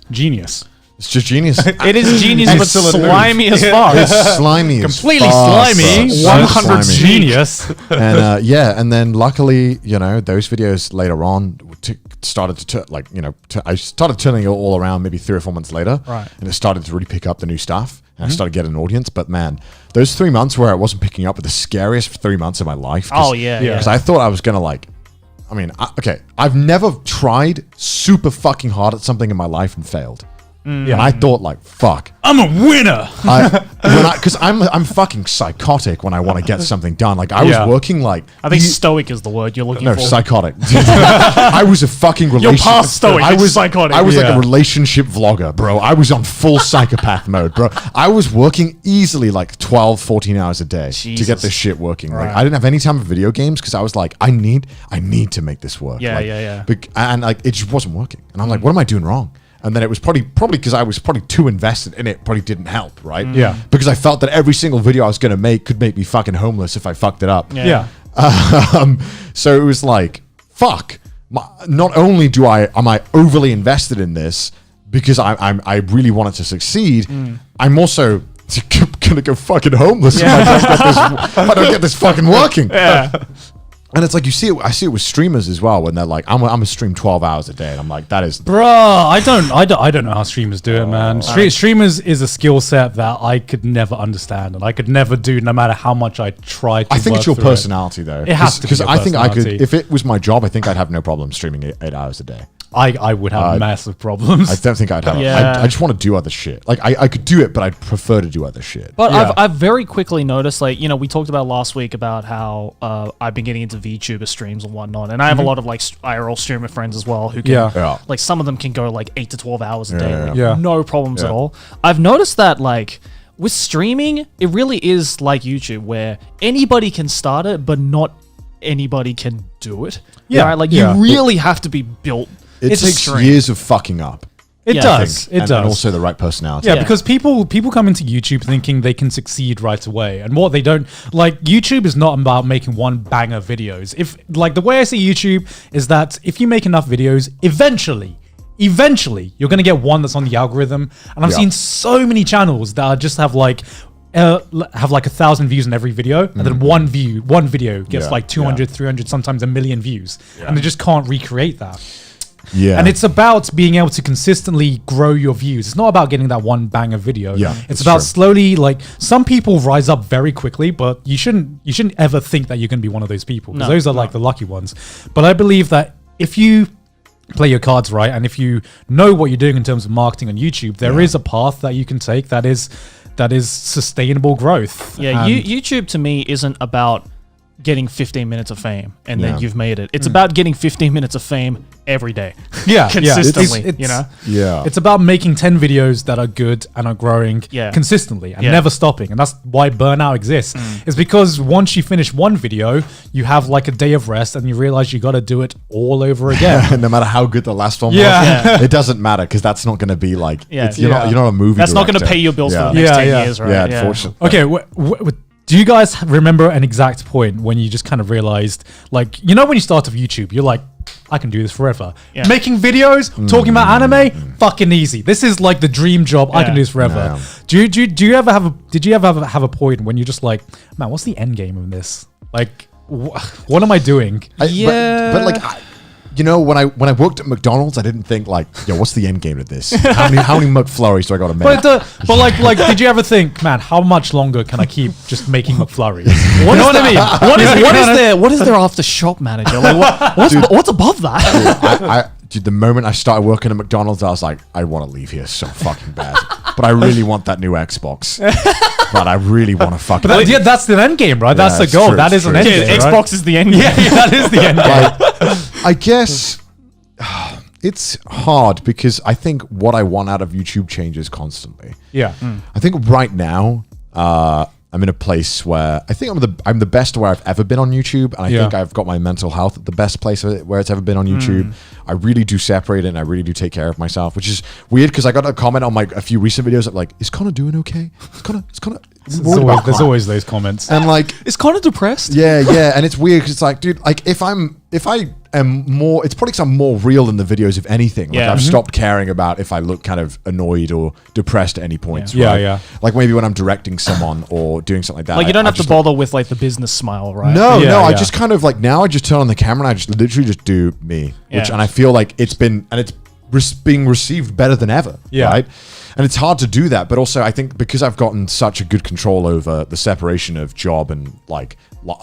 Genius. it's just genius. It is genius, And but it's still a slimy as fuck. It's slimy, as Completely fuck, slimy. so 100 slimy. genius. And and then luckily, those videos later on started to I started turning it all around maybe 3 or 4 months later, Right. and it started to really pick up the new stuff, and I started getting an audience. But man, those 3 months where I wasn't picking up were the scariest 3 months of my life. Oh, yeah. because I thought I was gonna I've never tried super fucking hard at something in my life and failed. And I thought like, fuck. I'm a winner. Because I'm fucking psychotic when I want to get something done. Like I was Yeah. working like I think stoic is the word you're looking no, for. psychotic. I was a fucking relationship. past stoic, I it's was psychotic. I was like Yeah. a relationship vlogger, bro. I was on full psychopath mode, bro. I was working easily like 12, 14 hours a day to get Jesus. this shit working. Like Right. I didn't have any time for video games because I was like, I need to make this work. Yeah, Like, yeah. And like it just wasn't working. And I'm like, what am I doing wrong? And then it was probably because I was probably too invested in it. Probably didn't help, right? Yeah. Because I felt that every single video I was going to make could make me fucking homeless if I fucked it up. Yeah. Yeah. So it was like, fuck. Not only am I overly invested in this because I really wanted to succeed, I'm also gonna go fucking homeless if I don't get this fucking working. Yeah. And it's like I see it with streamers as well when they're like, I'm a stream 12 hours a day, and I'm like, that is Bruh, I don't know how streamers do it, man. Streamers is a skill set that I could never understand and I could never do no matter how much I tried to I think it's work your through personality though. It has to be because your I think I could, personality. if it was my job, I think I'd have no problem streaming 8 hours a day. I would have massive problems. I don't think I'd have. Yeah. I just want to do other shit. Like I could do it, but I'd prefer to do other shit. But Yeah. I've very quickly noticed, like, we talked about last week about how I've been getting into VTuber streams and whatnot, and I have a lot of like IRL streamer friends as well who can, Yeah. like, some of them can go like 8 to 12 hours a day, Yeah, like, yeah. no problems at Yeah. all. I've noticed that like with streaming, it really is like YouTube where anybody can start it, but not anybody can do it. Yeah, right? Like yeah. you really have to be built. It to takes stream. years of fucking up. It Yeah, I does. think, It and, does. and also the right personality. Yeah, Yeah. because people come into YouTube thinking they can succeed right away, and what they don't like. YouTube is not about making one banger videos. If like the way I see YouTube is that if you make enough videos, eventually you're gonna get one that's on the algorithm. And I've Yeah. seen so many channels that just have like 1,000 views in every video, and then one video gets Yeah, like 200, 300, sometimes a million views, and they just can't recreate that. Yeah. And it's about being able to consistently grow your views. It's not about getting that one banger video. Yeah, it's that's about true. slowly, like, some people rise up very quickly, but you shouldn't ever think that you're going to be one of those people, because those are like the lucky ones. But I believe that if you play your cards right, and if you know what you're doing in terms of marketing on YouTube, there is a path that you can take that is sustainable growth. Yeah, And- YouTube to me isn't about getting 15 minutes of fame and Yeah. then you've made it. It's about getting 15 minutes of fame every day. yeah, Consistently, It's- you know? Yeah. It's about making 10 videos that are good and are growing consistently and Yeah. never stopping. And that's why burnout exists. It's because once you finish one video, you have like a day of rest and you realize you got to do it all over again. No matter how good the last one Yeah. was, it doesn't matter because that's not going to be like, Yeah. you're not a movie. That's not going to director. pay your bills Yeah. for the next 10 Yeah. years, right? Yeah, unfortunately. Okay, do you guys remember an exact point when you just kind of realized, like, you know, when you start off YouTube, you're like, I can do this forever. Yeah. Making videos, talking about anime, fucking easy. This is like the dream job. I can Yeah. do this forever. Yeah. Do you ever have a point when you're just like, man, what's the end game of this? Like, what am I doing? But like, when I worked at McDonald's, I didn't think like, yo, what's the end game of this? How many McFlurries do I got to make? But like, did you ever think, man, how much longer can I keep just making McFlurries? You know what I mean? What is their after shop manager? Like, what's above that? Dude, the moment I started working at McDonald's, I was like, I want to leave here so fucking bad. But I really want that new Xbox. But I really want to fucking. That's the end game, right? That's the it's goal. true, That it's is an true. end Yeah, game. Xbox right? is the end game. Yeah, that is the end game. Like, I guess it's hard because I think what I want out of YouTube changes constantly. Yeah. I think right now, I'm in a place where I think I'm the best where I've ever been on YouTube, and I think I've got my mental health at the best place where it's ever been on YouTube. I really do separate it, and I really do take care of myself, which is weird because I got a comment on like a few recent videos of like, is Connor doing okay? There's always those comments. and like, Is Connor depressed? yeah, and it's weird because it's like, dude, like if I am more, it's probably because I'm more real in the videos, if anything. Like Yeah. I've stopped caring about if I look kind of annoyed or depressed at any points. Yeah. right? Yeah. Like maybe when I'm directing someone or doing something like that. Like, you don't have to just bother with like the business smile, right? No, Yeah, I yeah. just kind of like now I just turn on the camera and I just literally just do me, Yeah. and I feel like it's being received better than ever. Yeah. Right. And it's hard to do that, but also I think because I've gotten such a good control over the separation of job and like what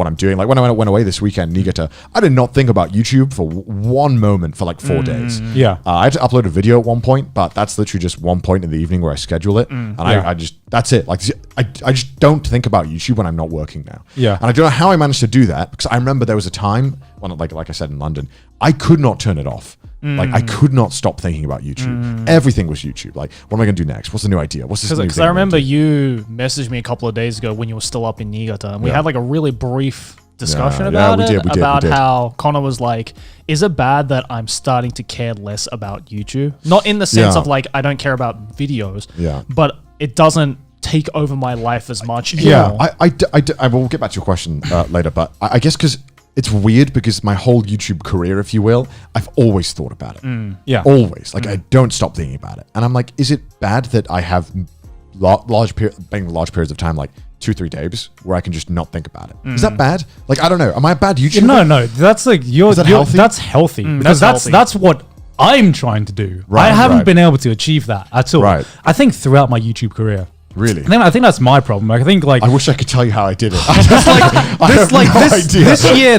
I'm doing. Like when I went away this weekend, Niigata, I did not think about YouTube for one moment for like 4 days. Yeah. I had to upload a video at one point, but that's literally just one point in the evening where I schedule it, and Yeah. I just that's it. Like I just don't think about YouTube when I'm not working now. Yeah. And I don't know how I managed to do that because I remember there was a time when, like I said in London, I could not turn it off. Like I could not stop thinking about YouTube. Everything was YouTube. Like, what am I going to do next? What's the new idea? What's this new Because thing I I'm gonna remember do? you messaged me a couple of days ago when you were still up in Niigata, and we Yeah. had like a really brief discussion Yeah, about we it. did, we about did. how Connor was like, "Is it bad that I'm starting to care less about YouTube? Not in the sense Yeah. of like I don't care about videos, Yeah. but it doesn't take over my life as much Yeah, anymore." I will get back to your question later, but I guess because it's weird because my whole YouTube career, if you will, I've always thought about it. Yeah. Always. Like, I don't stop thinking about it. And I'm like, is it bad that I have large periods of time, like 2-3 days, where I can just not think about it? Is that bad? Like, I don't know. Am I a bad YouTuber? No, that's like Is that healthy? That's healthy because that's healthy. that's what I'm trying to do. Right, I haven't right. been able to achieve that at all. Right. I think throughout my YouTube career. Really? I think that's my problem. I think like I wish I could tell you how I did it.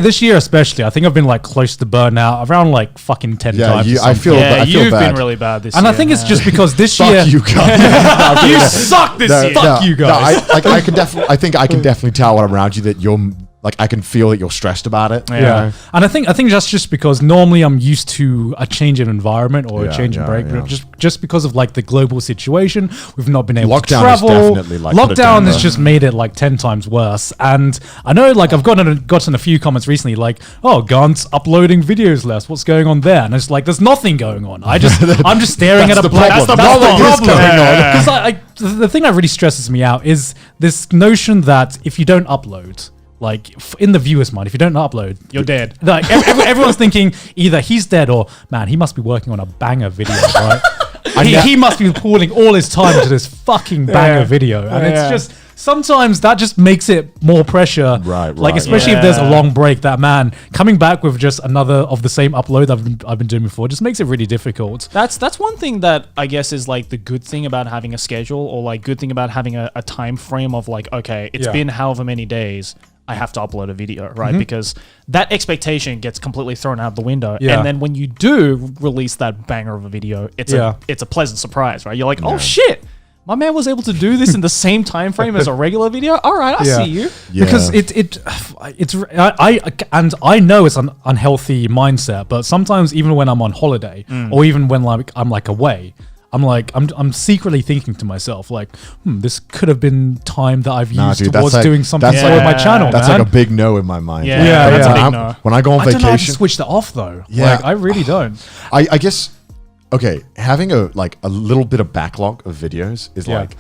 this year especially, I think I've been like close to burnout around like fucking 10 Yeah, times. or I something. feel yeah, I feel you've bad. been really bad this and year. I think it's just because this Fuck year you guys. you suck this year. Fuck you guys. I can definitely. I think I can definitely tell when I'm around you that you're like. I can feel that you're stressed about it. Yeah. And I think that's just because normally I'm used to a change in environment or Yeah, a change in yeah, break, yeah. but just because of like the global situation, we've not been able Lockdown to has travel. definitely, like, put it Lockdown down has there. just made it like 10 times worse. And I know like I've gotten a few comments recently like, oh, Gant's uploading videos less. What's going on there? And it's like there's nothing going on. I'm just staring at a the blank. problem. That's the Nothing is problem. going on. Because the thing that really stresses me out is this notion that if you don't upload, like in the viewer's mind, if you don't upload, You're dead. Like everyone's thinking either he's dead or man, he must be working on a banger video, right? He must be pouring all his time into this fucking banger video, and it's sometimes that just makes it more pressure. Right, Like right. especially if there's a Yeah. long break, that man coming back with just another of the same upload I've been doing before just makes it really difficult. That's one thing that I guess is like the good thing about having a schedule, or like good thing about having a time frame of like, okay, it's Yeah. been however many days, I have to upload a video, right? Because that expectation gets completely thrown out the window. Yeah. And then when you do release that banger of a video, it's Yeah. it's a pleasant surprise, right? You're like, oh shit, my man was able to do this in the same time frame as a regular video. All right, I Yeah. see you. Yeah. Because I know it's an unhealthy mindset, but sometimes even when I'm on holiday or even when like I'm like away, I'm secretly thinking to myself like, this could have been time that I've Nah, used dude, towards that's like- doing something that's for like- my channel. That's man. like a big no in my mind. Yeah, Like, yeah, when that's a big I'm- no. When I go on I don't know how to vacation, switch that off though. Yeah. Like I really don't. I guess. Okay, having a little bit of backlog of videos is Yeah. like,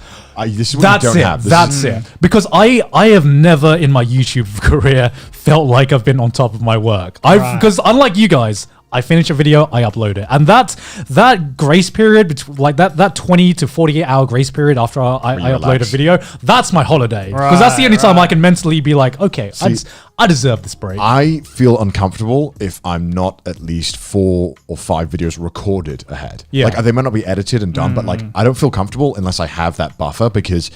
this is what That's you don't it. have. This That's is- it. Because I have never in my YouTube career felt like I've been on top of my work. Because unlike you guys, I finish a video, I upload it, and that grace period, like that 20 to 48 hour grace period after I you upload a relax. video, that's my holiday. Because that's the only time I can mentally be like, okay, I deserve this break. I feel uncomfortable if I'm not at least 4 or 5 videos recorded ahead. Yeah. Like they might not be edited and done, but like I don't feel comfortable unless I have that buffer because,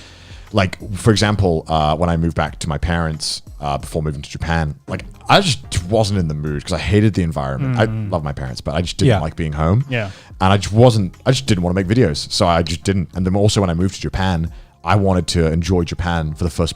like for example, when I moved back to my parents before moving to Japan, like I just wasn't in the mood because I hated the environment. I love my parents, but I just didn't Yeah. like being home. Yeah. And I just didn't want to make videos, so I just didn't. And then also when I moved to Japan, I wanted to enjoy Japan for the first